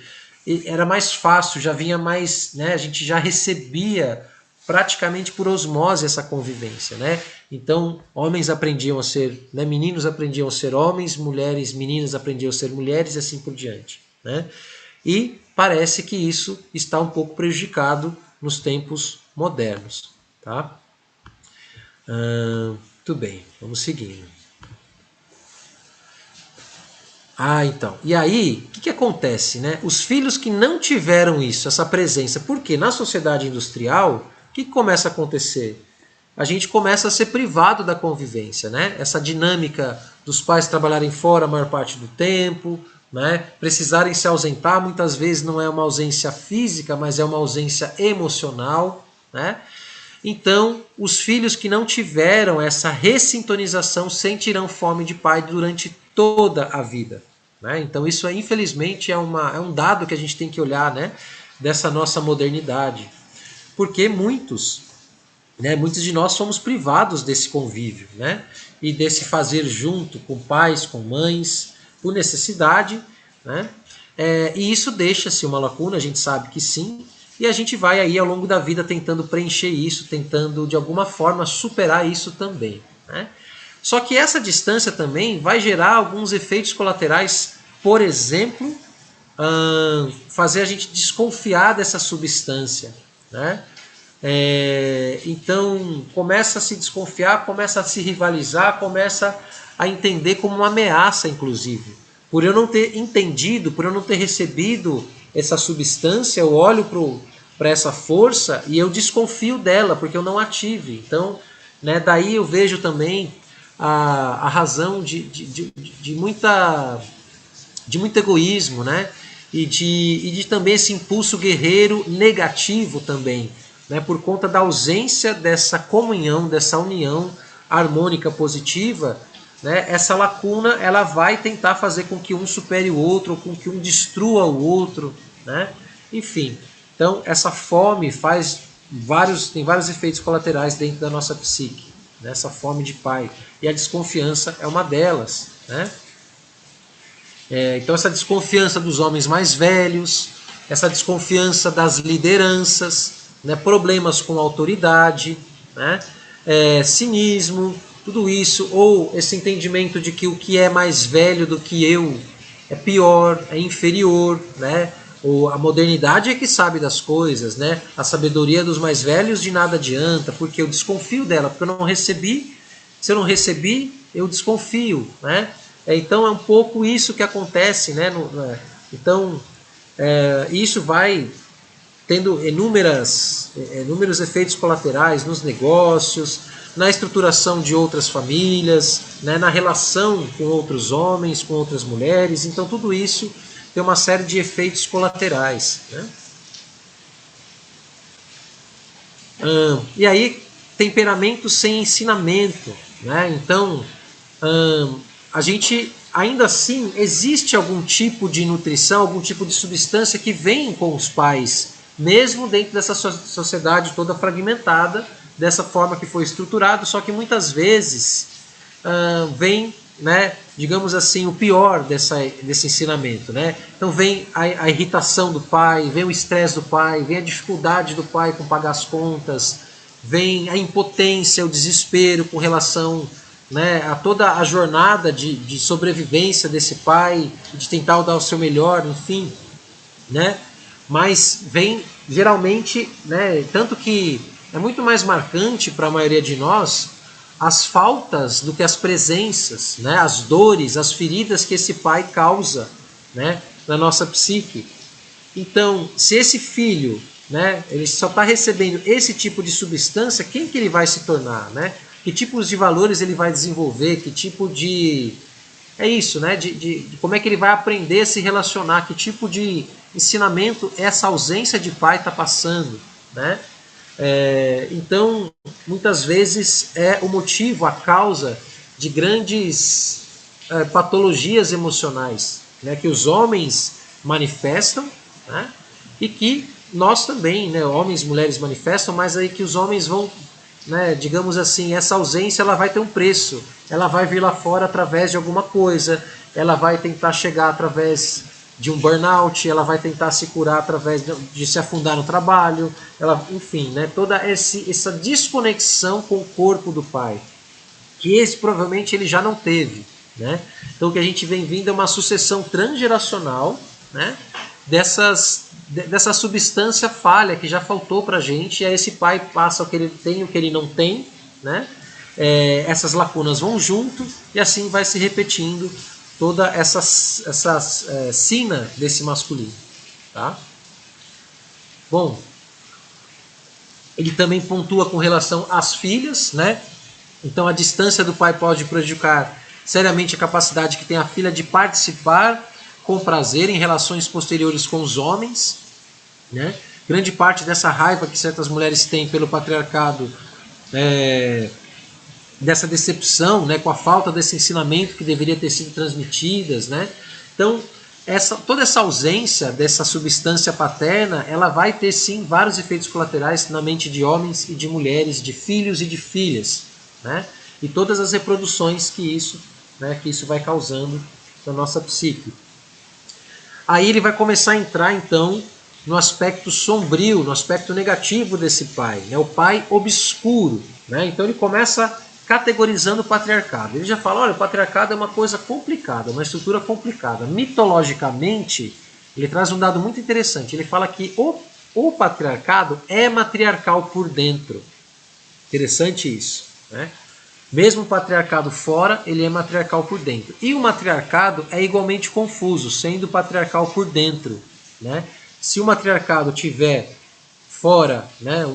era mais fácil, já vinha mais, né? A gente já recebia praticamente por osmose essa convivência, né? Então, homens aprendiam a ser, né, meninos aprendiam a ser homens, meninas aprendiam a ser mulheres e assim por diante, né? E parece que isso está um pouco prejudicado nos tempos modernos, tá? Tudo bem, vamos seguindo. Então. E aí, o que acontece, né? Os filhos que não tiveram isso, essa presença, porque na sociedade industrial, o que começa a acontecer? A gente começa a ser privado da convivência, né? Essa dinâmica dos pais trabalharem fora a maior parte do tempo, né? Precisarem se ausentar, muitas vezes não é uma ausência física, mas é uma ausência emocional, né? Então, os filhos que não tiveram essa ressintonização sentirão fome de pai durante toda a vida, né? Então, isso infelizmente é um dado que a gente tem que olhar, né? Dessa nossa modernidade. Porque muitos de nós somos privados desse convívio, né? E desse fazer junto com pais, com mães, por necessidade, né? E isso deixa-se uma lacuna, a gente sabe que sim, e a gente vai aí ao longo da vida tentando preencher isso, tentando de alguma forma superar isso também, né? Só que essa distância também vai gerar alguns efeitos colaterais, por exemplo, fazer a gente desconfiar dessa substância, né? Então começa a se desconfiar, começa a se rivalizar, começa a entender como uma ameaça, inclusive. Por eu não ter entendido, por eu não ter recebido essa substância, eu olho para essa força e eu desconfio dela, porque eu não a tive. Então, né, daí eu vejo também a razão de muito egoísmo, né? E de também esse impulso guerreiro negativo também, né, por conta da ausência dessa comunhão, dessa união harmônica positiva, né, essa lacuna ela vai tentar fazer com que um supere o outro, ou com que um destrua o outro, né? Enfim, então essa fome tem vários efeitos colaterais dentro da nossa psique, né, essa fome de pai, e a desconfiança é uma delas, né? Então essa desconfiança dos homens mais velhos, essa desconfiança das lideranças, né, problemas com autoridade, né, cinismo, tudo isso, ou esse entendimento de que o que é mais velho do que eu é pior, é inferior, né, ou a modernidade é que sabe das coisas, né, a sabedoria dos mais velhos de nada adianta, porque eu desconfio dela, porque eu não recebi, se eu não recebi, eu desconfio, né. Então é um pouco isso que acontece, né, então isso vai tendo inúmeros efeitos colaterais nos negócios, na estruturação de outras famílias, né, na relação com outros homens, com outras mulheres. Então tudo isso tem uma série de efeitos colaterais, né? E aí, temperamento sem ensinamento, né? Então, a gente, ainda assim, existe algum tipo de nutrição, algum tipo de substância que vem com os pais, mesmo dentro dessa sociedade toda fragmentada, dessa forma que foi estruturado, só que muitas vezes vem, né, digamos assim, o pior desse ensinamento, né? Então vem a irritação do pai, vem o estresse do pai, vem a dificuldade do pai com pagar as contas, vem a impotência, o desespero com relação, né, a toda a jornada de sobrevivência desse pai, de tentar dar o seu melhor, enfim, né? Mas vem geralmente, né, tanto que é muito mais marcante para a maioria de nós as faltas do que as presenças, né, as dores, as feridas que esse pai causa, né, na nossa psique. Então, se esse filho, né, ele só está recebendo esse tipo de substância, quem que ele vai se tornar, né? Que tipos de valores ele vai desenvolver, que tipo de... É isso, né? De como é que ele vai aprender a se relacionar, que tipo de ensinamento essa ausência de pai está passando, né? Então, muitas vezes é o motivo, a causa de grandes patologias emocionais, né, que os homens manifestam, né, e que nós também, né, homens e mulheres manifestam, mas aí que os homens vão, né, digamos assim, essa ausência ela vai ter um preço, ela vai vir lá fora através de alguma coisa, ela vai tentar chegar através de um burnout, ela vai tentar se curar através de se afundar no trabalho, enfim, né, toda essa desconexão com o corpo do pai, que esse provavelmente ele já não teve, né? Então o que a gente vem vindo é uma sucessão transgeracional, né, dessa substância falha que já faltou para a gente, e aí esse pai passa o que ele tem e o que ele não tem, né? essas lacunas vão junto e assim vai se repetindo toda essa sina desse masculino. Tá? Bom, ele também pontua com relação às filhas, né? Então a distância do pai pode prejudicar seriamente a capacidade que tem a filha de participar com prazer em relações posteriores com os homens, né? Grande parte dessa raiva que certas mulheres têm pelo patriarcado, dessa decepção, né, com a falta desse ensinamento que deveria ter sido transmitidas, né? Então, toda essa ausência dessa substância paterna, ela vai ter sim vários efeitos colaterais na mente de homens e de mulheres, de filhos e de filhas, né? E todas as reproduções que isso vai causando na nossa psique. Aí ele vai começar a entrar então no aspecto sombrio, no aspecto negativo desse pai, né? O pai obscuro, né? Então ele começa categorizando o patriarcado. Ele já fala, olha, o patriarcado é uma coisa complicada, uma estrutura complicada. Mitologicamente, ele traz um dado muito interessante. Ele fala que o patriarcado é matriarcal por dentro. Interessante isso, né? Mesmo o patriarcado fora, ele é matriarcal por dentro. E o matriarcado é igualmente confuso, sendo patriarcal por dentro, né? Se o matriarcado tiver fora, né,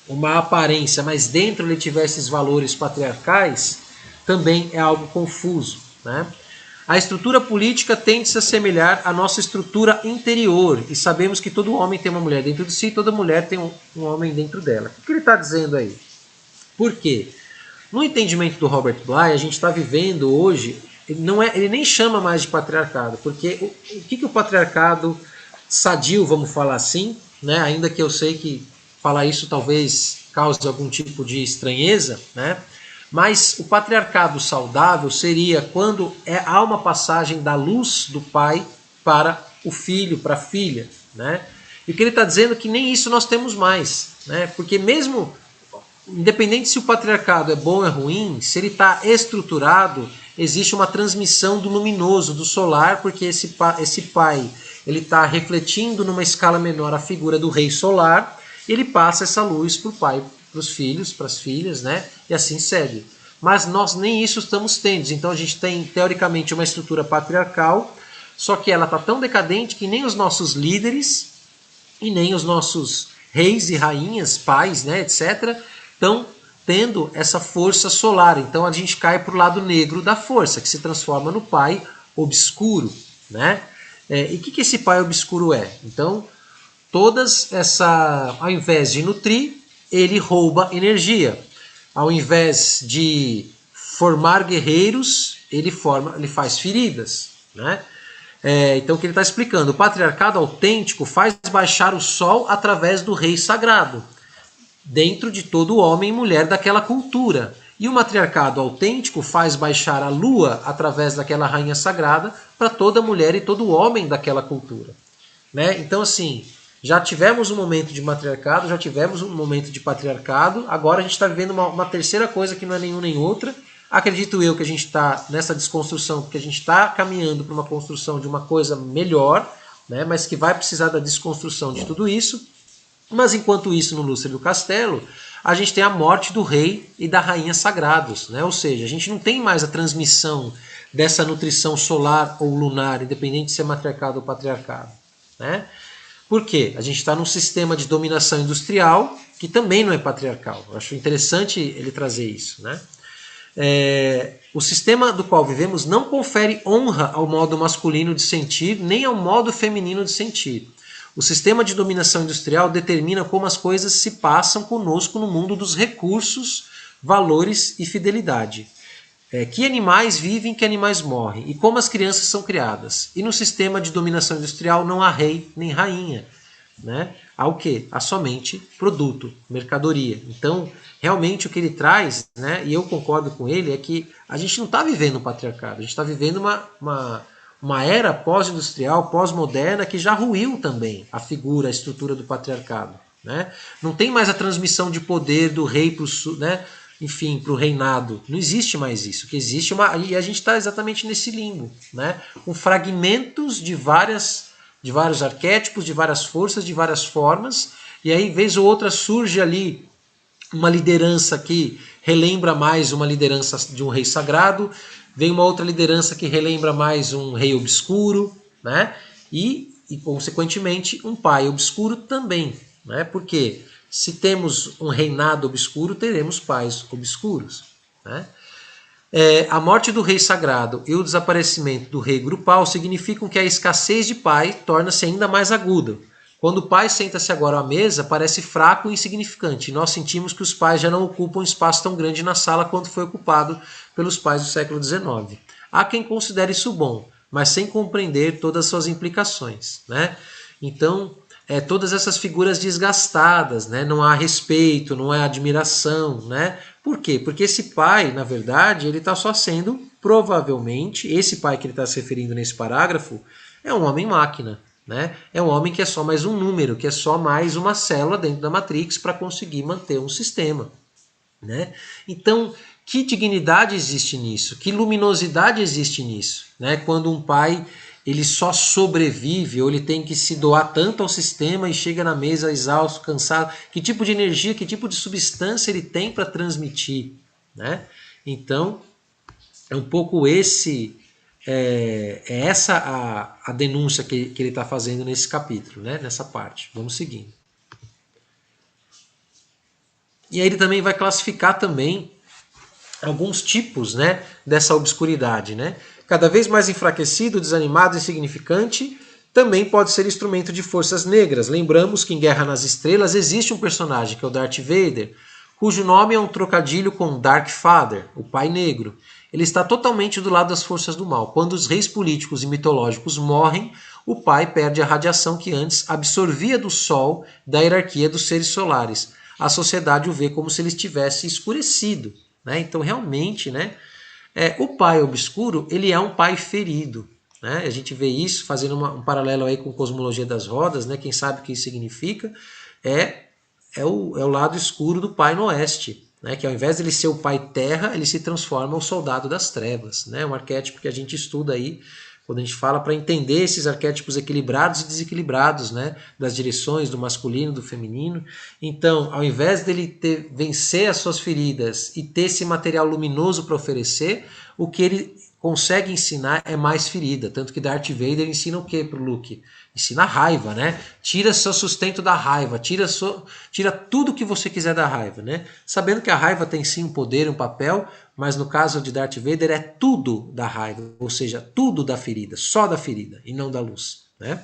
uma aparência, mas dentro ele tiver esses valores patriarcais, também é algo confuso, né? A estrutura política tende a se assemelhar à nossa estrutura interior, e sabemos que todo homem tem uma mulher dentro de si, e toda mulher tem um homem dentro dela. O que ele está dizendo aí? Por quê? No entendimento do Robert Bly, a gente está vivendo hoje, ele nem chama mais de patriarcado, porque o que o patriarcado sadio, vamos falar assim, né? Ainda que eu sei que falar isso talvez cause algum tipo de estranheza, né? Mas o patriarcado saudável seria quando há uma passagem da luz do pai para o filho, para a filha, né? E o que ele está dizendo é que nem isso nós temos mais, né? Porque mesmo, independente se o patriarcado é bom ou é ruim, se ele está estruturado, existe uma transmissão do luminoso, do solar, porque esse pai ele está refletindo numa escala menor a figura do rei solar, e ele passa essa luz para o pai, para os filhos, para as filhas, né? E assim segue. Mas nós nem isso estamos tendo. Então a gente tem, teoricamente, uma estrutura patriarcal, só que ela está tão decadente que nem os nossos líderes e nem os nossos reis e rainhas, pais, né, etc., estão tendo essa força solar. Então a gente cai para o lado negro da força, que se transforma no pai obscuro, né? E o que esse pai obscuro é? Então, ao invés de nutrir, ele rouba energia. Ao invés de formar guerreiros, ele faz feridas, né? Então, o que ele está explicando? O patriarcado autêntico faz baixar o sol através do rei sagrado, dentro de todo homem e mulher daquela cultura. E o matriarcado autêntico faz baixar a lua através daquela rainha sagrada para toda mulher e todo homem daquela cultura, né? Então, assim, já tivemos um momento de matriarcado, já tivemos um momento de patriarcado, agora a gente está vivendo uma terceira coisa que não é nenhuma nem outra. Acredito eu que a gente está nessa desconstrução, porque a gente está caminhando para uma construção de uma coisa melhor, né? Mas que vai precisar da desconstrução de tudo isso. Mas enquanto isso, no Lustre do Castelo, a gente tem a morte do rei e da rainha sagrados, né? Ou seja, a gente não tem mais a transmissão dessa nutrição solar ou lunar, independente de ser matriarcado ou patriarcado, né? Por quê? A gente está num sistema de dominação industrial que também não é patriarcal. Eu acho interessante ele trazer isso, né? O sistema do qual vivemos não confere honra ao modo masculino de sentir, nem ao modo feminino de sentir. O sistema de dominação industrial determina como as coisas se passam conosco no mundo dos recursos, valores e fidelidade. Que animais vivem, que animais morrem, e como as crianças são criadas. E no sistema de dominação industrial não há rei nem rainha, né? Há o quê? Há somente produto, mercadoria. Então, realmente o que ele traz, né, e eu concordo com ele, é que a gente não está vivendo um patriarcado, a gente está vivendo uma era pós-industrial, pós-moderna, que já ruiu também a figura, a estrutura do patriarcado, né? Não tem mais a transmissão de poder do rei para o, né, enfim, para o reinado. Não existe mais isso. O que existe e a gente está exatamente nesse limbo, né? Com fragmentos de vários arquétipos, de várias forças, de várias formas, e aí, vez ou outra, surge ali uma liderança que relembra mais uma liderança de um rei sagrado, vem uma outra liderança que relembra mais um rei obscuro, né? E consequentemente, um pai obscuro também, né? Porque se temos um reinado obscuro, teremos pais obscuros, né? A morte do rei sagrado e o desaparecimento do rei grupal significam que a escassez de pai torna-se ainda mais aguda. Quando o pai senta-se agora à mesa, parece fraco e insignificante. E nós sentimos que os pais já não ocupam um espaço tão grande na sala quanto foi ocupado pelos pais do século XIX. Há quem considere isso bom, mas sem compreender todas as suas implicações, né? Então, todas essas figuras desgastadas, né? Não há respeito, não há admiração, né? Por quê? Porque esse pai, na verdade, ele está só sendo, provavelmente, esse pai que ele está se referindo nesse parágrafo, é um homem-máquina, né? É um homem que é só mais um número, que é só mais uma célula dentro da Matrix para conseguir manter um sistema, né? Então, que dignidade existe nisso? Que luminosidade existe nisso, né? Quando um pai ele só sobrevive ou ele tem que se doar tanto ao sistema e chega na mesa exausto, cansado, que tipo de energia, que tipo de substância ele tem para transmitir, né? Então, é um pouco essa a denúncia que ele está fazendo nesse capítulo, né? Nessa parte. Vamos seguindo. E aí ele também vai classificar também alguns tipos, né, dessa obscuridade, né? Cada vez mais enfraquecido, desanimado, insignificante, também pode ser instrumento de forças negras. Lembramos que em Guerra nas Estrelas existe um personagem que é o Darth Vader, cujo nome é um trocadilho com Dark Father, o Pai Negro. Ele está totalmente do lado das forças do mal. Quando os reis políticos e mitológicos morrem, o pai perde a radiação que antes absorvia do Sol da hierarquia dos seres solares. A sociedade o vê como se ele estivesse escurecido, né? Então, realmente, né, o pai obscuro ele é um pai ferido, né? A gente vê isso fazendo um paralelo aí com cosmologia das rodas, né? Quem sabe o que isso significa é o lado escuro do pai no oeste, né? Que ao invés de ele ser o pai terra, ele se transforma o soldado das trevas, né? Um arquétipo que a gente estuda aí quando a gente fala para entender esses arquétipos equilibrados e desequilibrados, né, das direções do masculino e do feminino. Então, ao invés dele vencer as suas feridas e ter esse material luminoso para oferecer, o que ele consegue ensinar é mais ferida. Tanto que Darth Vader ensina o que para o Luke? Ensina a raiva, né? Tira seu sustento da raiva, tira tudo que você quiser da raiva, né? Sabendo que a raiva tem sim um poder, um papel, mas no caso de Darth Vader é tudo da raiva, ou seja, tudo da ferida, só da ferida e não da luz, né?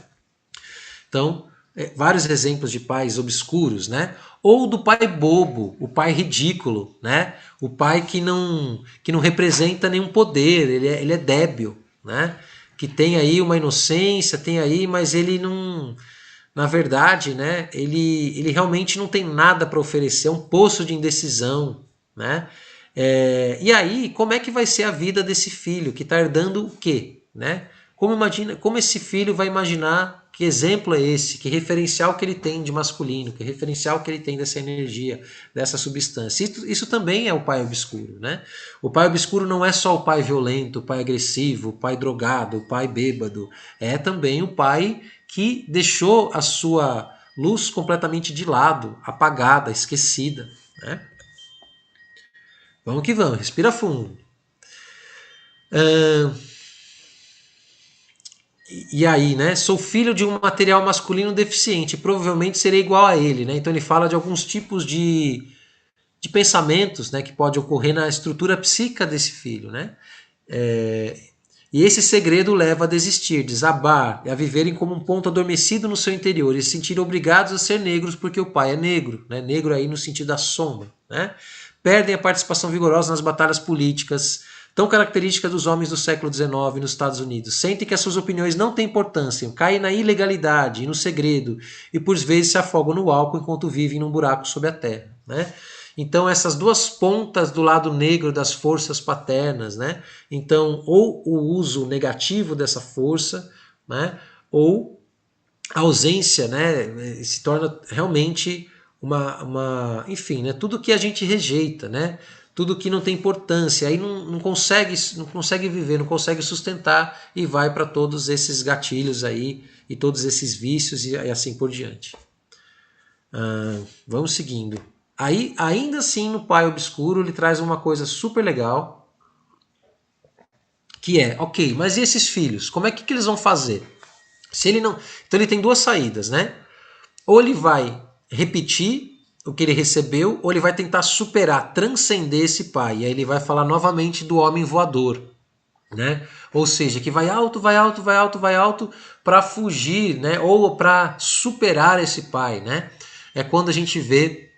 Então, vários exemplos de pais obscuros, né? Ou do pai bobo, o pai ridículo, né? O pai que não representa nenhum poder, ele é débil, né? Que tem aí uma inocência, tem aí, mas ele não, na verdade, né? Ele realmente não tem nada para oferecer, é um poço de indecisão, né? E aí, como é que vai ser a vida desse filho que está herdando o quê, né? Como esse filho vai imaginar que exemplo é esse, que referencial que ele tem de masculino, que referencial que ele tem dessa energia, dessa substância. Isso também é o pai obscuro, né? O pai obscuro não é só o pai violento, o pai agressivo, o pai drogado, o pai bêbado. É também o pai que deixou a sua luz completamente de lado, apagada, esquecida, né? Vamos que vamos, respira fundo. E aí, né? Sou filho de um material masculino deficiente, provavelmente serei igual a ele, né? Então ele fala de alguns tipos de pensamentos, né, que pode ocorrer na estrutura psíquica desse filho, né? E esse segredo leva a desistir, desabar, e a viverem como um ponto adormecido no seu interior e se sentirem obrigados a ser negros porque o pai é negro, né? Negro aí no sentido da sombra, né? Perdem a participação vigorosa nas batalhas políticas, tão característica dos homens do século XIX nos Estados Unidos. Sentem que as suas opiniões não têm importância, caem na ilegalidade e no segredo, e por vezes se afogam no álcool enquanto vivem num buraco sob a terra, né? Então essas duas pontas do lado negro das forças paternas, né? Então ou o uso negativo dessa força, né? Ou a ausência, né? Se torna realmente enfim, né? Tudo que a gente rejeita, né? Tudo que não tem importância, aí não consegue viver, não consegue sustentar e vai para todos esses gatilhos aí e todos esses vícios e assim por diante. Vamos seguindo. Aí, ainda assim, no Pai Obscuro, ele traz uma coisa super legal, que é, ok, mas e esses filhos? Como é que eles vão fazer? Se ele não, então ele tem duas saídas, né? Ou ele vai repetir o que ele recebeu, ou ele vai tentar superar, transcender esse pai. E aí ele vai falar novamente do homem voador, né? Ou seja, que vai alto, vai alto, vai alto, vai alto para fugir, né? Ou para superar esse pai, né? É quando a gente vê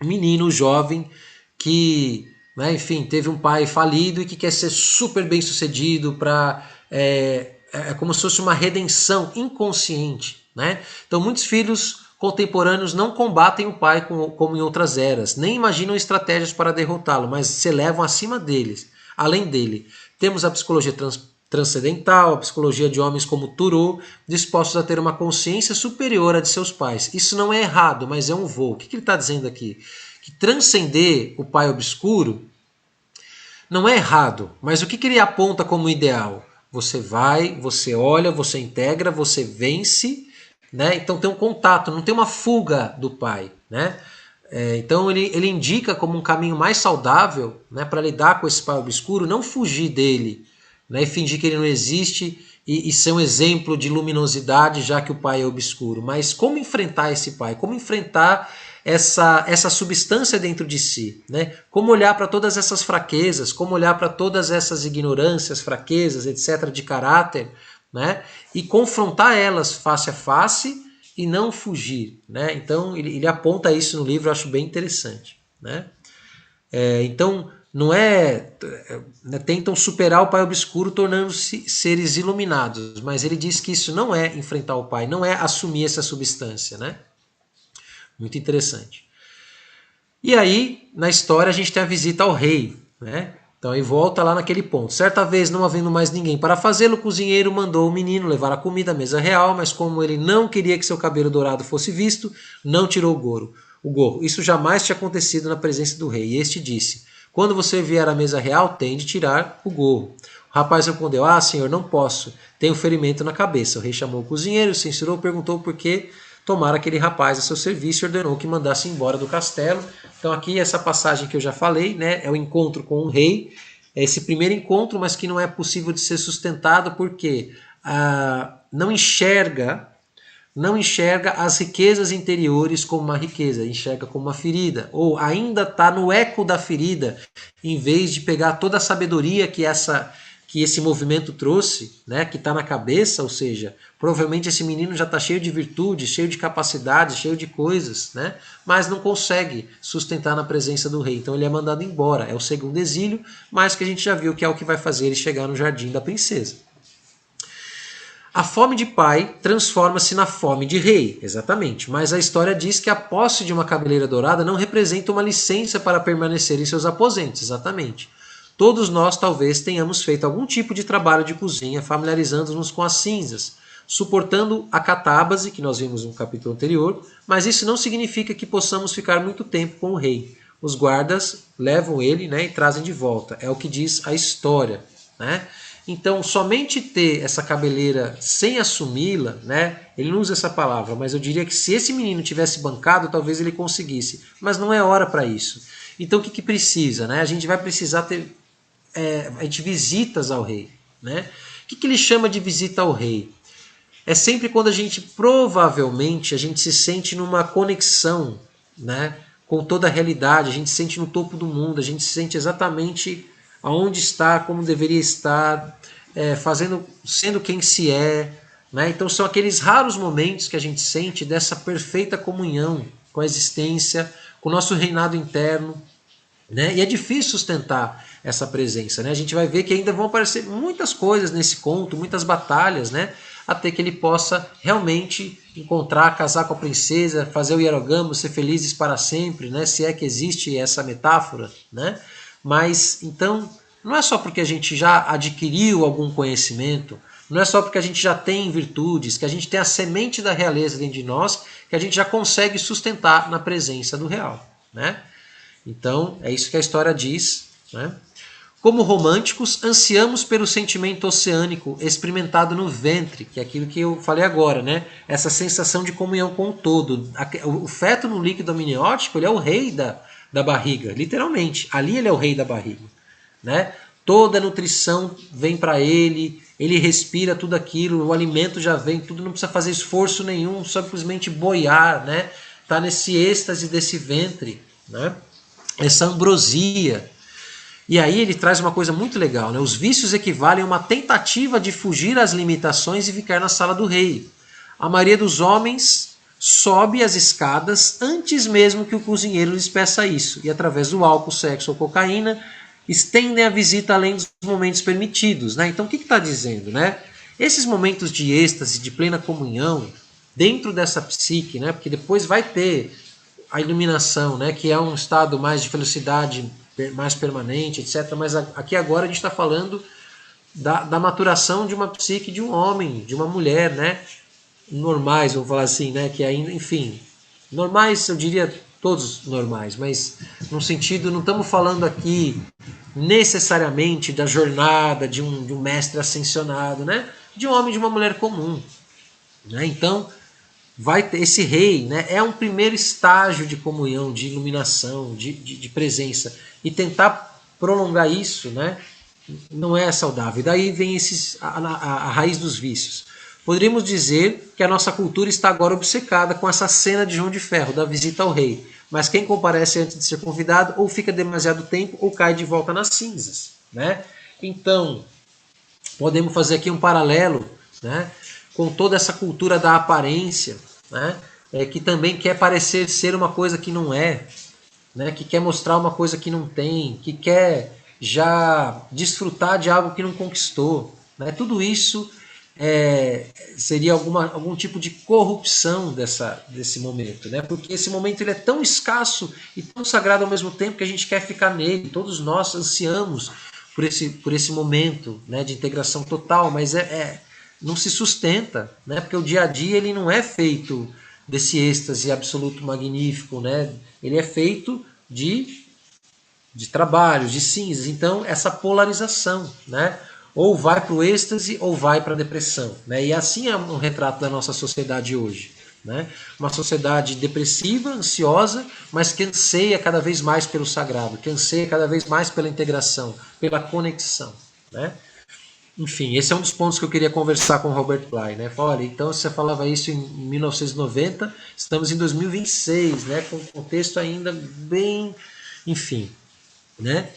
um menino jovem que, né, enfim, teve um pai falido e que quer ser super bem sucedido para é como se fosse uma redenção inconsciente, né? Então muitos filhos contemporâneos não combatem o pai como em outras eras, nem imaginam estratégias para derrotá-lo, mas se elevam acima deles, além dele. Temos a psicologia transcendental, a psicologia de homens como Thoreau, dispostos a ter uma consciência superior à de seus pais. Isso não é errado, mas é um voo. O que ele está dizendo aqui? Que transcender o pai obscuro não é errado, mas o que ele aponta como ideal? Você vai, você olha, você integra, você vence, né? Então tem um contato, não tem uma fuga do pai, né? Então ele indica como um caminho mais saudável, né, para lidar com esse pai obscuro, não fugir dele, né, e fingir que ele não existe e ser um exemplo de luminosidade, já que o pai é obscuro, mas como enfrentar esse pai, como enfrentar essa substância dentro de si, né? Como olhar para todas essas fraquezas, como olhar para todas essas ignorâncias, fraquezas, etc., de caráter, né? E confrontar elas face a face e não fugir, né? Então ele aponta isso no livro, eu acho bem interessante, né? Então não tentam superar o pai obscuro tornando-se seres iluminados, mas ele diz que isso não é enfrentar o pai, não é assumir essa substância, né? Muito interessante. E aí, na história, a gente tem a visita ao rei, né? Então aí volta lá naquele ponto. Certa vez, não havendo mais ninguém para fazê-lo, o cozinheiro mandou o menino levar a comida à mesa real, mas como ele não queria que seu cabelo dourado fosse visto, não tirou o gorro. Isso jamais tinha acontecido na presença do rei. E este disse: quando você vier à mesa real, tem de tirar o gorro. O rapaz respondeu: ah, senhor, não posso. Tenho ferimento na cabeça. O rei chamou o cozinheiro, censurou, perguntou por que tomara aquele rapaz a seu serviço e ordenou que mandasse embora do castelo. Então aqui essa passagem que eu já falei, né, é o encontro com o rei, é esse primeiro encontro, mas que não é possível de ser sustentado porque não enxerga as riquezas interiores como uma riqueza, enxerga como uma ferida, ou ainda está no eco da ferida, em vez de pegar toda a sabedoria que esse movimento trouxe, né, que está na cabeça, ou seja, provavelmente esse menino já está cheio de virtudes, cheio de capacidades, cheio de coisas, né, mas não consegue sustentar na presença do rei. Então ele é mandado embora. É o segundo exílio, mas que a gente já viu que é o que vai fazer ele chegar no jardim da princesa. A fome de pai transforma-se na fome de rei, exatamente, mas a história diz que a posse de uma cabeleira dourada não representa uma licença para permanecer em seus aposentos, exatamente. Todos nós talvez tenhamos feito algum tipo de trabalho de cozinha, familiarizando-nos com as cinzas, suportando a catábase, que nós vimos no capítulo anterior, mas isso não significa que possamos ficar muito tempo com o rei. Os guardas levam ele, né, e trazem de volta. É o que diz a história, né? Então, somente ter essa cabeleira sem assumi-la, né? Ele não usa essa palavra, mas eu diria que se esse menino tivesse bancado, talvez ele conseguisse. Mas não é hora para isso. Então, o que precisa, né? A gente vai precisar ter visitas ao rei, né? O que ele chama de visita ao rei? É sempre quando a gente, provavelmente, a gente se sente numa conexão, né, com toda a realidade, a gente se sente no topo do mundo, a gente se sente exatamente aonde está, como deveria estar, sendo quem se é, né? Então são aqueles raros momentos que a gente sente dessa perfeita comunhão com a existência, com o nosso reinado interno, né? E é difícil sustentar essa presença, né? A gente vai ver que ainda vão aparecer muitas coisas nesse conto, muitas batalhas, né? Até que ele possa realmente encontrar, casar com a princesa, fazer o hierogamo, ser felizes para sempre, né? Se é que existe essa metáfora, né? Mas então não é só porque a gente já adquiriu algum conhecimento, não é só porque a gente já tem virtudes, que a gente tem a semente da realeza dentro de nós, que a gente já consegue sustentar na presença do real, né? Então, é isso que a história diz, né? Como românticos, ansiamos pelo sentimento oceânico experimentado no ventre, que é aquilo que eu falei agora, né? Essa sensação de comunhão com o todo. O feto no líquido amniótico, ele é o rei da barriga, literalmente. Ali ele é o rei da barriga, né? Toda a nutrição vem para ele, ele respira tudo aquilo, o alimento já vem, tudo, não precisa fazer esforço nenhum, simplesmente boiar, né? Tá nesse êxtase desse ventre, né? Essa ambrosia. E aí ele traz uma coisa muito legal, né? Os vícios equivalem a uma tentativa de fugir às limitações e ficar na sala do rei. A maioria dos homens sobe as escadas antes mesmo que o cozinheiro lhes peça isso, e através do álcool, sexo ou cocaína, estendem a visita além dos momentos permitidos, né? Então o que está dizendo, né? Esses momentos de êxtase, de plena comunhão, dentro dessa psique, né? Porque depois vai ter a iluminação, né? Que é um estado mais de felicidade, mais permanente, etc. Mas aqui agora a gente está falando da maturação de uma psique de um homem, de uma mulher, né? Normais, vamos falar assim, né? Que ainda, enfim, normais, eu diria todos normais, mas no sentido, não estamos falando aqui necessariamente da jornada de um mestre ascensionado, né? De um homem, de uma mulher comum, né? Então, vai ter esse rei, né? É um primeiro estágio de comunhão, de iluminação, de presença, e tentar prolongar isso, né? Não é saudável. E daí vem a raiz dos vícios. Poderíamos dizer que a nossa cultura está agora obcecada com essa cena de João de Ferro, da visita ao rei. Mas quem comparece antes de ser convidado ou fica demasiado tempo ou cai de volta nas cinzas, né? Então, podemos fazer aqui um paralelo, né, com toda essa cultura da aparência, né, que também quer parecer ser uma coisa que não é, né, que quer mostrar uma coisa que não tem, que quer já desfrutar de algo que não conquistou, né? Tudo isso seria algum tipo de corrupção desse momento, né? Porque esse momento ele é tão escasso e tão sagrado ao mesmo tempo que a gente quer ficar nele. Todos nós ansiamos por esse momento, né, de integração total, mas não se sustenta, né? Porque o dia a dia ele não é feito desse êxtase absoluto magnífico, né? Ele é feito de trabalhos, de cinzas. Então, essa polarização, né? Ou vai para o êxtase ou vai para a depressão, né? E assim é um retrato da nossa sociedade hoje, né? Uma sociedade depressiva, ansiosa, mas que anseia cada vez mais pelo sagrado, que anseia cada vez mais pela integração, pela conexão, né? Enfim, esse é um dos pontos que eu queria conversar com o Robert Bly, né? Olha, então você falava isso em 1990, estamos em 2026, né? Com um contexto ainda bem, enfim, né?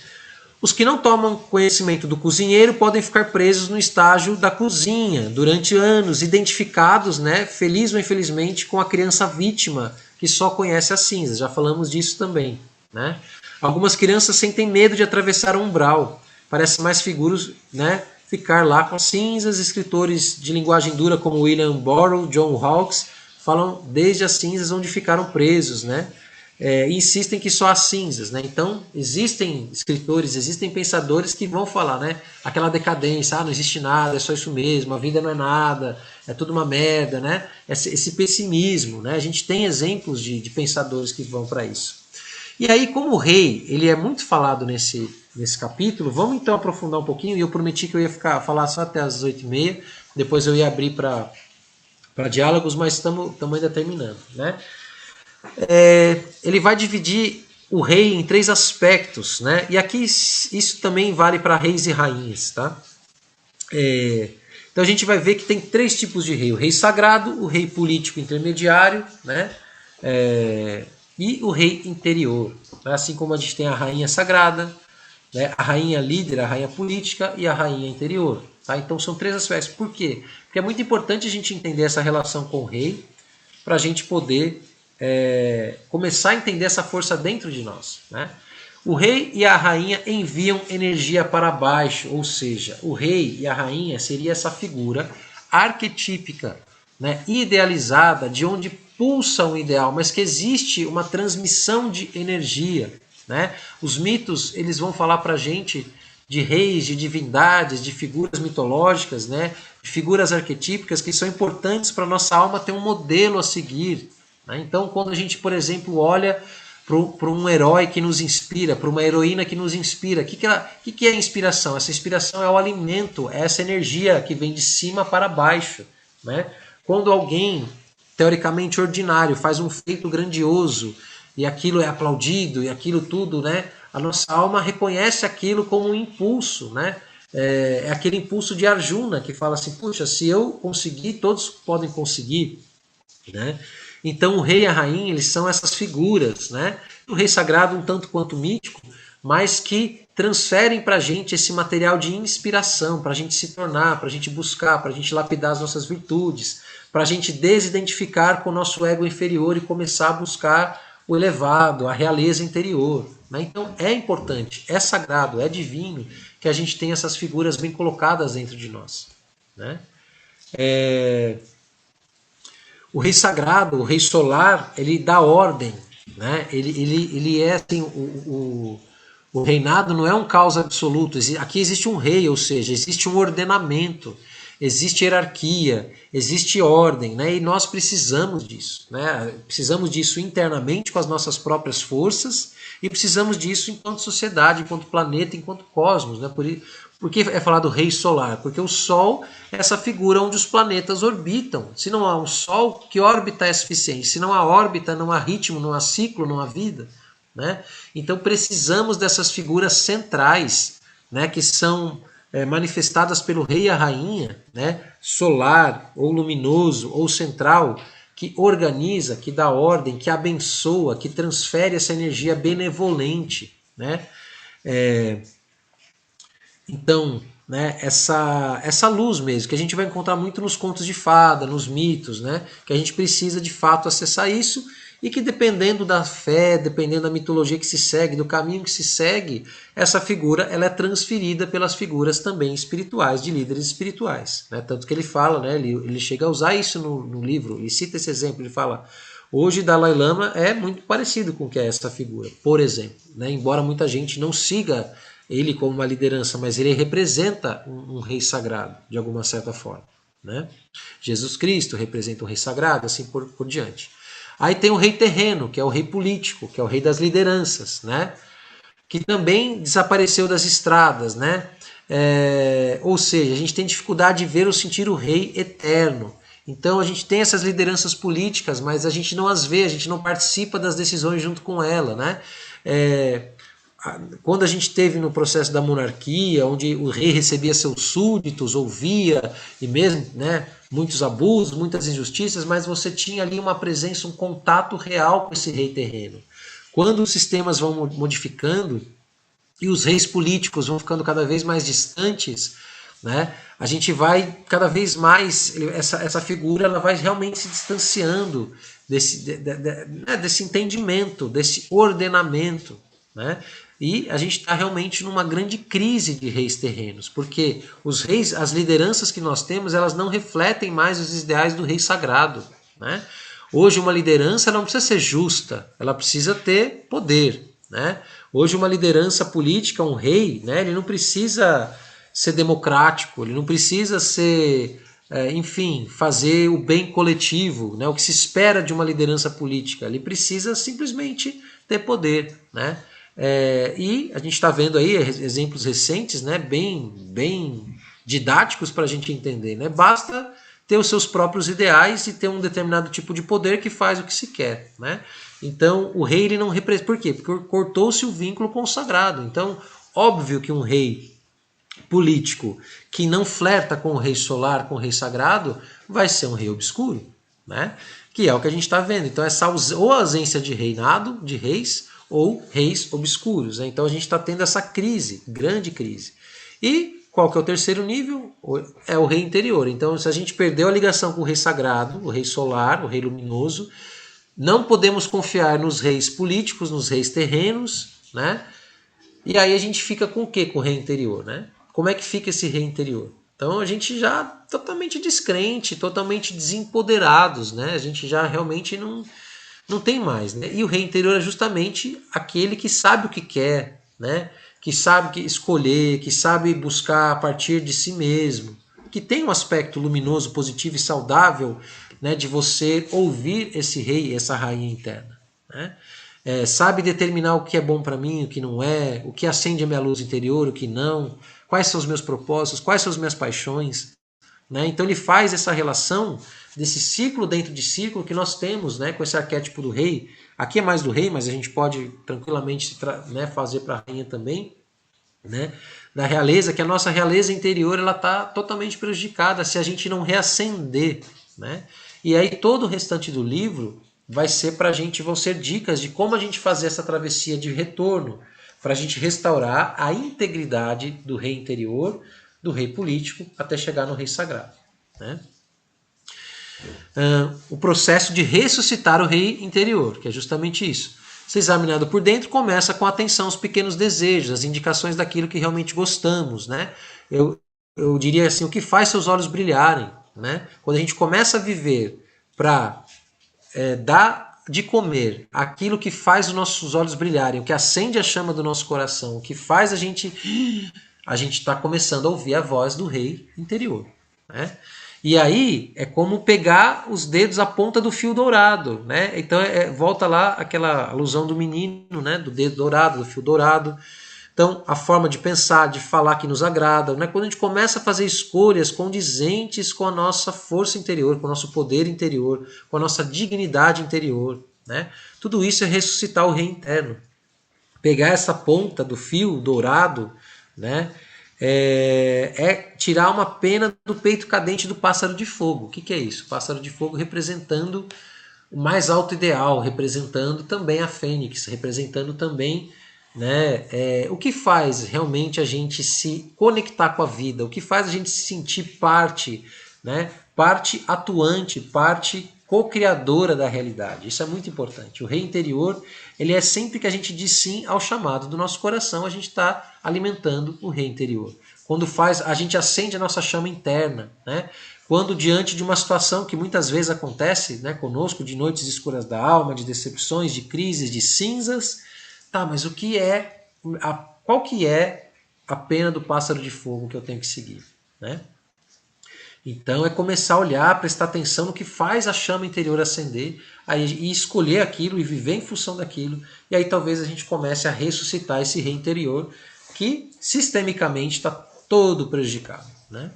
Os que não tomam conhecimento do cozinheiro podem ficar presos no estágio da cozinha durante anos, identificados, né, feliz ou infelizmente, com a criança vítima que só conhece as cinzas. Já falamos disso também, né? Algumas crianças sentem medo de atravessar o umbral. Parece mais seguros, né, ficar lá com as cinzas. Escritores de linguagem dura como William Burroughs, John Hawkes falam desde as cinzas onde ficaram presos, né? E insistem que só as cinzas, né? Então existem escritores, existem pensadores que vão falar, né? Aquela decadência, não existe nada, é só isso mesmo, a vida não é nada, é tudo uma merda, né? Esse pessimismo, né? A gente tem exemplos de pensadores que vão para isso. E aí, como o rei, ele é muito falado nesse capítulo, vamos então aprofundar um pouquinho, e eu prometi que eu ia falar só até as 8h30, depois eu ia abrir para diálogos, mas estamos ainda terminando, né? Ele vai dividir o rei em 3 aspectos, né? E aqui isso também vale para reis e rainhas, tá? Então a gente vai ver que tem 3 tipos de rei: o rei sagrado, o rei político intermediário, né? E o rei interior, né? Assim como a gente tem a rainha sagrada, né? A rainha líder, a rainha política e a rainha interior, tá? Então são 3 aspectos. Por quê? Porque é muito importante a gente entender essa relação com o rei para a gente poder começar a entender essa força dentro de nós, né? O rei e a rainha enviam energia para baixo, ou seja, o rei e a rainha seria essa figura arquetípica, né, idealizada, de onde pulsa um ideal, mas que existe uma transmissão de energia, né? Os mitos, eles vão falar para a gente de reis, de divindades, de figuras mitológicas, né, de figuras arquetípicas que são importantes para a nossa alma ter um modelo a seguir. Então, quando a gente, por exemplo, olha para um herói que nos inspira, para uma heroína que nos inspira. O que é inspiração? Essa inspiração é o alimento, é essa energia que vem de cima para baixo, né? Quando alguém, teoricamente ordinário, faz um feito grandioso e aquilo é aplaudido e aquilo tudo, né? A nossa alma reconhece aquilo como um impulso, né? É aquele impulso de Arjuna que fala assim, puxa, se eu conseguir, todos podem conseguir, né? Então o rei e a rainha, eles são essas figuras, né? O rei sagrado um tanto quanto mítico, mas que transferem para a gente esse material de inspiração, para a gente se tornar, para a gente buscar, para a gente lapidar as nossas virtudes, para a gente desidentificar com o nosso ego inferior e começar a buscar o elevado, a realeza interior, né? Então é importante, é sagrado, é divino que a gente tenha essas figuras bem colocadas dentro de nós, né? O rei sagrado, o rei solar, ele dá ordem, né? Ele é assim, o reinado não é um caos absoluto. Aqui existe um rei, ou seja, existe um ordenamento, existe hierarquia, existe ordem, né? E nós precisamos disso, né? Precisamos disso internamente com as nossas próprias forças e precisamos disso enquanto sociedade, enquanto planeta, enquanto cosmos, né? Por que é falado rei solar? Porque o Sol é essa figura onde os planetas orbitam. Se não há um Sol, que órbita é suficiente? Se não há órbita, não há ritmo, não há ciclo, não há vida, né? Então precisamos dessas figuras centrais, né, que são manifestadas pelo rei e a rainha, né, solar, ou luminoso, ou central, que organiza, que dá ordem, que abençoa, que transfere essa energia benevolente, né? Então, né, essa luz mesmo, que a gente vai encontrar muito nos contos de fada, nos mitos, né, que a gente precisa de fato acessar isso e que dependendo da fé, dependendo da mitologia que se segue, do caminho que se segue, essa figura ela é transferida pelas figuras também espirituais, de líderes espirituais, né? Tanto que ele fala, né, ele chega a usar isso no livro, ele cita esse exemplo, ele fala, hoje Dalai Lama é muito parecido com o que é essa figura, por exemplo, né? Embora muita gente não siga ele como uma liderança, mas ele representa um rei sagrado, de alguma certa forma, né? Jesus Cristo representa um rei sagrado, assim por diante. Aí tem o rei terreno, que é o rei político, que é o rei das lideranças, né? Que também desapareceu das estradas, né? Ou seja, a gente tem dificuldade de ver ou sentir o rei eterno. Então a gente tem essas lideranças políticas, mas a gente não as vê, a gente não participa das decisões junto com ela, né? Quando a gente teve no processo da monarquia, onde o rei recebia seus súditos, ouvia, e mesmo, né, muitos abusos, muitas injustiças, mas você tinha ali uma presença, um contato real com esse rei terreno. Quando os sistemas vão modificando e os reis políticos vão ficando cada vez mais distantes, né, a gente vai cada vez mais, essa figura ela vai realmente se distanciando desse entendimento, desse ordenamento, né? E a gente está realmente numa grande crise de reis terrenos, porque os reis, as lideranças que nós temos, elas não refletem mais os ideais do rei sagrado, né? Hoje uma liderança ela não precisa ser justa, ela precisa ter poder, né? Hoje uma liderança política, um rei, né, ele não precisa ser democrático, ele não precisa ser, enfim, fazer o bem coletivo, né? O que se espera de uma liderança política, ele precisa simplesmente ter poder, né? E a gente está vendo aí exemplos recentes, né, bem didáticos para a gente entender, né? Basta ter os seus próprios ideais e ter um determinado tipo de poder que faz o que se quer, né? Então o rei ele não representa. Por quê? Porque cortou-se o vínculo com o sagrado. Então, óbvio que um rei político que não flerta com o rei solar, com o rei sagrado, vai ser um rei obscuro, né? Que é o que a gente está vendo. Então, essa ou ausência de reinado, de reis, ou reis obscuros, né? Então a gente está tendo essa crise, grande crise. E qual que é o terceiro nível? É o rei interior. Então se a gente perdeu a ligação com o rei sagrado, o rei solar, o rei luminoso, não podemos confiar nos reis políticos, nos reis terrenos, né? E aí a gente fica com o quê? Com o rei interior, né? Como é que fica esse rei interior? Então a gente já totalmente descrente, totalmente desempoderados, né? A gente já realmente não tem mais, né? E o rei interior é justamente aquele que sabe o que quer, né? Que sabe escolher, que sabe buscar a partir de si mesmo, que tem um aspecto luminoso, positivo e saudável, né? De você ouvir esse rei, essa rainha interna, né? sabe determinar o que é bom para mim, o que não é, o que acende a minha luz interior, o que não, quais são os meus propósitos, quais são as minhas paixões. Né? Então ele faz essa relação desse ciclo dentro de ciclo que nós temos, né, com esse arquétipo do rei. Aqui é mais do rei, mas a gente pode tranquilamente, né, fazer para a rainha também. Né, da realeza, que a nossa realeza interior está totalmente prejudicada se a gente não reacender. Né? E aí todo o restante do livro vai ser para a gente, vão ser dicas de como a gente fazer essa travessia de retorno, para a gente restaurar a integridade do rei interior, do rei político, até chegar no rei sagrado. Né? O processo de ressuscitar o rei interior, que é justamente isso. Se examinado por dentro, começa com atenção aos pequenos desejos, as indicações daquilo que realmente gostamos. Né? Eu diria assim, o que faz seus olhos brilharem. Né? Quando a gente começa a viver para dar de comer aquilo que faz os nossos olhos brilharem, o que acende a chama do nosso coração, o que faz a gente está começando a ouvir a voz do rei interior. Né? E aí é como pegar os dedos à ponta do fio dourado. Né? Então volta lá aquela alusão do menino, né? Do dedo dourado, do fio dourado. Então a forma de pensar, de falar que nos agrada. Né? Quando a gente começa a fazer escolhas condizentes com a nossa força interior, com o nosso poder interior, com a nossa dignidade interior. Né? Tudo isso é ressuscitar o rei interno. Pegar essa ponta do fio dourado, né? Tirar uma pena do peito cadente do pássaro de fogo. O que é isso? O pássaro de fogo representando o mais alto ideal, representando também a fênix, representando também, né, o que faz realmente a gente se conectar com a vida, o que faz a gente se sentir parte, né, parte atuante, parte co-criadora da realidade. Isso é muito importante. O rei interior, ele é sempre que a gente diz sim ao chamado do nosso coração, a gente está alimentando o rei interior. Quando a gente acende a nossa chama interna, né? Quando diante de uma situação que muitas vezes acontece, né, conosco, de noites escuras da alma, de decepções, de crises, de cinzas, tá, mas qual que é a pena do pássaro de fogo que eu tenho que seguir? Né? Então é começar a olhar, prestar atenção no que faz a chama interior acender, e escolher aquilo e viver em função daquilo. E aí talvez a gente comece a ressuscitar esse rei interior que sistemicamente está todo prejudicado. Né?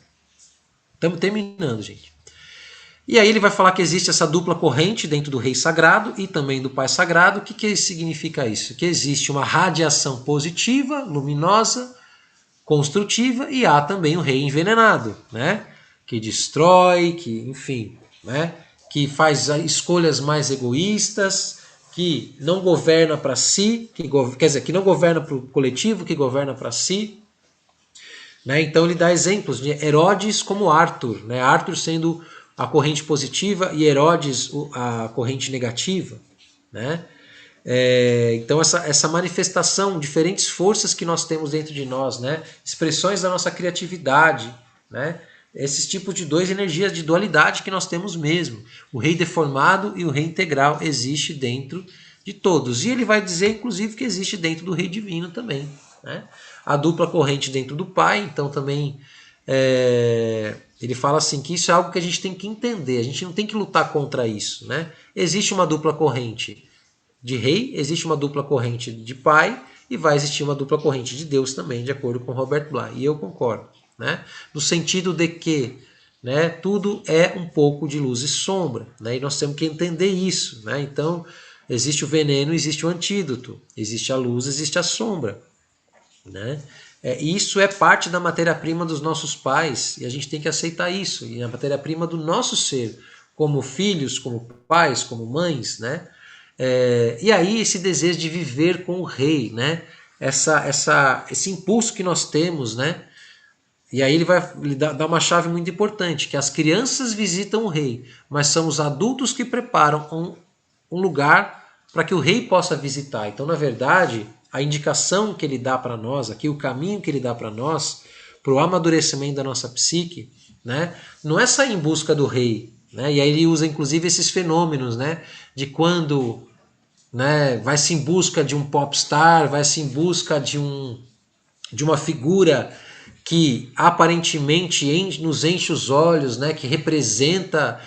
Estamos terminando, gente. E aí ele vai falar que existe essa dupla corrente dentro do rei sagrado e também do pai sagrado. O que significa isso? Que existe uma radiação positiva, luminosa, construtiva, e há também o rei envenenado, né? Que destrói, que, enfim, né? Que faz escolhas mais egoístas, que não governa para si, que não governa para o coletivo, que governa para si. Né? Então ele dá exemplos de Herodes como Arthur, né? Arthur sendo a corrente positiva e Herodes a corrente negativa. Né? Então essa manifestação, diferentes forças que nós temos dentro de nós, né? Expressões da nossa criatividade, né? Esses tipos de duas energias de dualidade que nós temos mesmo. O rei deformado e o rei integral existe dentro de todos. E ele vai dizer, inclusive, que existe dentro do rei divino também. Né? A dupla corrente dentro do pai, então também ele fala assim que isso é algo que a gente tem que entender. A gente não tem que lutar contra isso. Né? Existe uma dupla corrente de rei, existe uma dupla corrente de pai e vai existir uma dupla corrente de Deus também, de acordo com Robert Bly. E eu concordo. Né? No sentido de que, né, tudo é um pouco de luz e sombra, né? E nós temos que entender isso. Né? Então, existe o veneno, existe o antídoto, existe a luz, existe a sombra. Né? Isso é parte da matéria-prima dos nossos pais e a gente tem que aceitar isso. E a matéria-prima do nosso ser, como filhos, como pais, como mães. Né? E aí esse desejo de viver com o rei, né? Esse impulso que nós temos, né? E aí ele dá uma chave muito importante, que as crianças visitam o rei, mas são os adultos que preparam um lugar para que o rei possa visitar. Então, na verdade, a indicação que ele dá para nós, aqui o caminho que ele dá para nós, para o amadurecimento da nossa psique, né, não é sair em busca do rei. Né, e aí ele usa, inclusive, esses fenômenos, né, de quando, né, vai-se em busca de um popstar, vai-se em busca de uma figura que aparentemente nos enche os olhos, né, que representa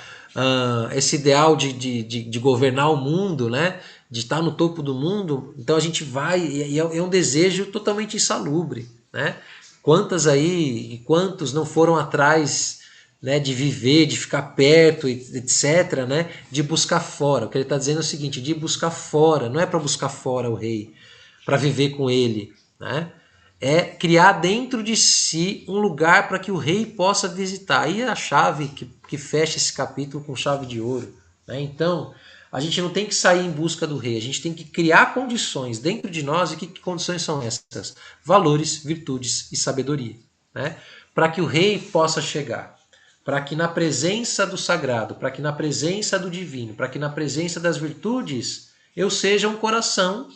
esse ideal de governar o mundo, né, de estar no topo do mundo, então a gente vai, e é um desejo totalmente insalubre, né? Quantas aí, e quantos não foram atrás, né, de viver, de ficar perto, etc., né, de buscar fora. O que ele está dizendo é o seguinte, de buscar fora, não é para buscar fora o rei, para viver com ele, né? É criar dentro de si um lugar para que o rei possa visitar. Aí é a chave que fecha esse capítulo com chave de ouro, né? Então, a gente não tem que sair em busca do rei, a gente tem que criar condições dentro de nós. E que condições são essas? Valores, virtudes e sabedoria, né? Para que o rei possa chegar, para que na presença do sagrado, para que na presença do divino, para que na presença das virtudes eu seja um coração,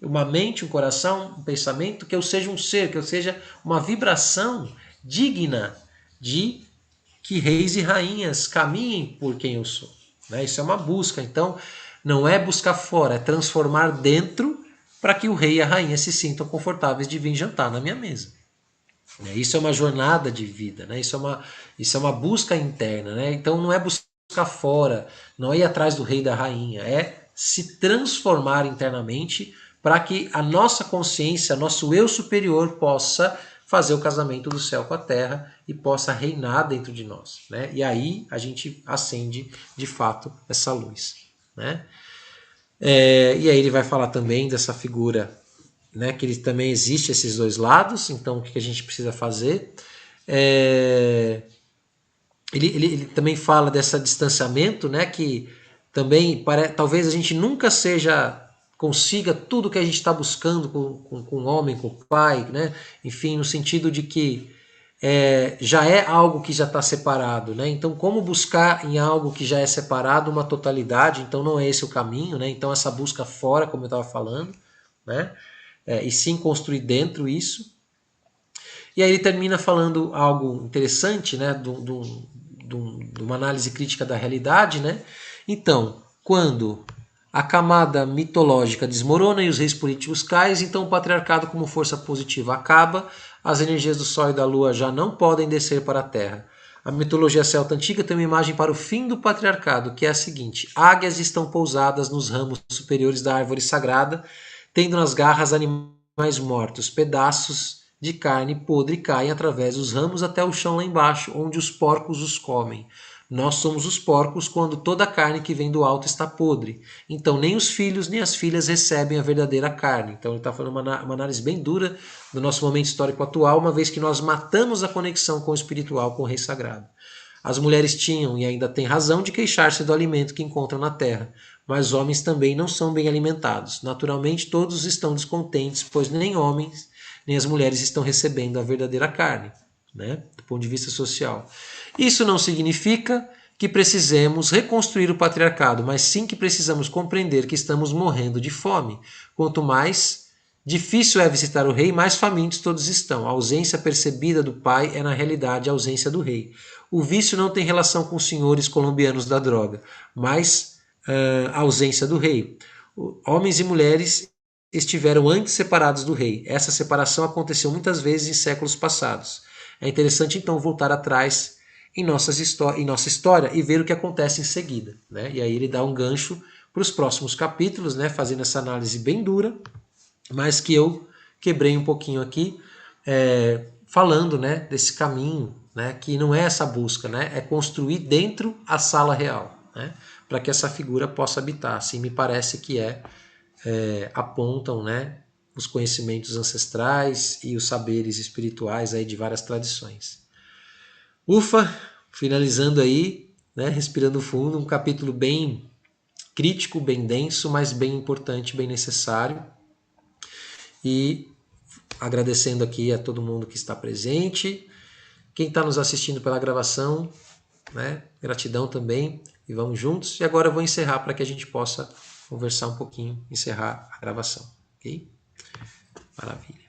uma mente, um coração, um pensamento, que eu seja um ser, que eu seja uma vibração digna de que reis e rainhas caminhem por quem eu sou, né? Isso é uma busca. Então, não é buscar fora, é transformar dentro para que o rei e a rainha se sintam confortáveis de vir jantar na minha mesa. Isso é uma jornada de vida, né? Isso é uma busca interna, né? Então, não é buscar fora, não é ir atrás do rei e da rainha, é se transformar internamente para que a nossa consciência, nosso eu superior possa fazer o casamento do céu com a terra e possa reinar dentro de nós, né? E aí a gente acende de fato essa luz, né? E aí ele vai falar também dessa figura, né, que ele também existe esses dois lados. Então o que a gente precisa fazer? Ele também fala desse distanciamento, né, que também talvez a gente nunca consiga tudo que a gente está buscando com o homem, com o pai, né? Enfim, no sentido de que já é algo que já está separado, né? Então, como buscar em algo que já é separado uma totalidade? Então, não é esse o caminho, né? Então, essa busca fora, como eu estava falando, né? E sim construir dentro isso. E aí ele termina falando algo interessante, né? De uma análise crítica da realidade, né? Então, quando a camada mitológica desmorona e os reis políticos caem, então o patriarcado como força positiva acaba, as energias do Sol e da Lua já não podem descer para a Terra. A mitologia celta antiga tem uma imagem para o fim do patriarcado, que é a seguinte: águias estão pousadas nos ramos superiores da árvore sagrada, tendo nas garras animais mortos, pedaços de carne podre caem através dos ramos até o chão lá embaixo, onde os porcos os comem. Nós somos os porcos quando toda a carne que vem do alto está podre. Então nem os filhos nem as filhas recebem a verdadeira carne. Então ele está falando uma análise bem dura do nosso momento histórico atual, uma vez que nós matamos a conexão com o espiritual, com o rei sagrado. As mulheres tinham e ainda têm razão de queixar-se do alimento que encontram na terra, mas homens também não são bem alimentados. Naturalmente todos estão descontentes, pois nem homens nem as mulheres estão recebendo a verdadeira carne, né, do ponto de vista social. Isso não significa que precisemos reconstruir o patriarcado, mas sim que precisamos compreender que estamos morrendo de fome. Quanto mais difícil é visitar o rei, mais famintos todos estão. A ausência percebida do pai é, na realidade, a ausência do rei. O vício não tem relação com os senhores colombianos da droga, mas a ausência do rei. Homens e mulheres estiveram antes separados do rei. Essa separação aconteceu muitas vezes em séculos passados. É interessante então voltar atrás em nossa história e ver o que acontece em seguida, né? E aí ele dá um gancho para os próximos capítulos, né? Fazendo essa análise bem dura, mas que eu quebrei um pouquinho aqui, falando, né, desse caminho, né, que não é essa busca, né? É construir dentro a sala real, né? Para que essa figura possa habitar. Assim me parece que apontam, né, os conhecimentos ancestrais e os saberes espirituais aí de várias tradições. Ufa, finalizando aí, né, respirando fundo, um capítulo bem crítico, bem denso, mas bem importante, bem necessário. E agradecendo aqui a todo mundo que está presente, quem está nos assistindo pela gravação, né, gratidão também, e vamos juntos. E agora eu vou encerrar para que a gente possa conversar um pouquinho, encerrar a gravação, ok? Maravilha.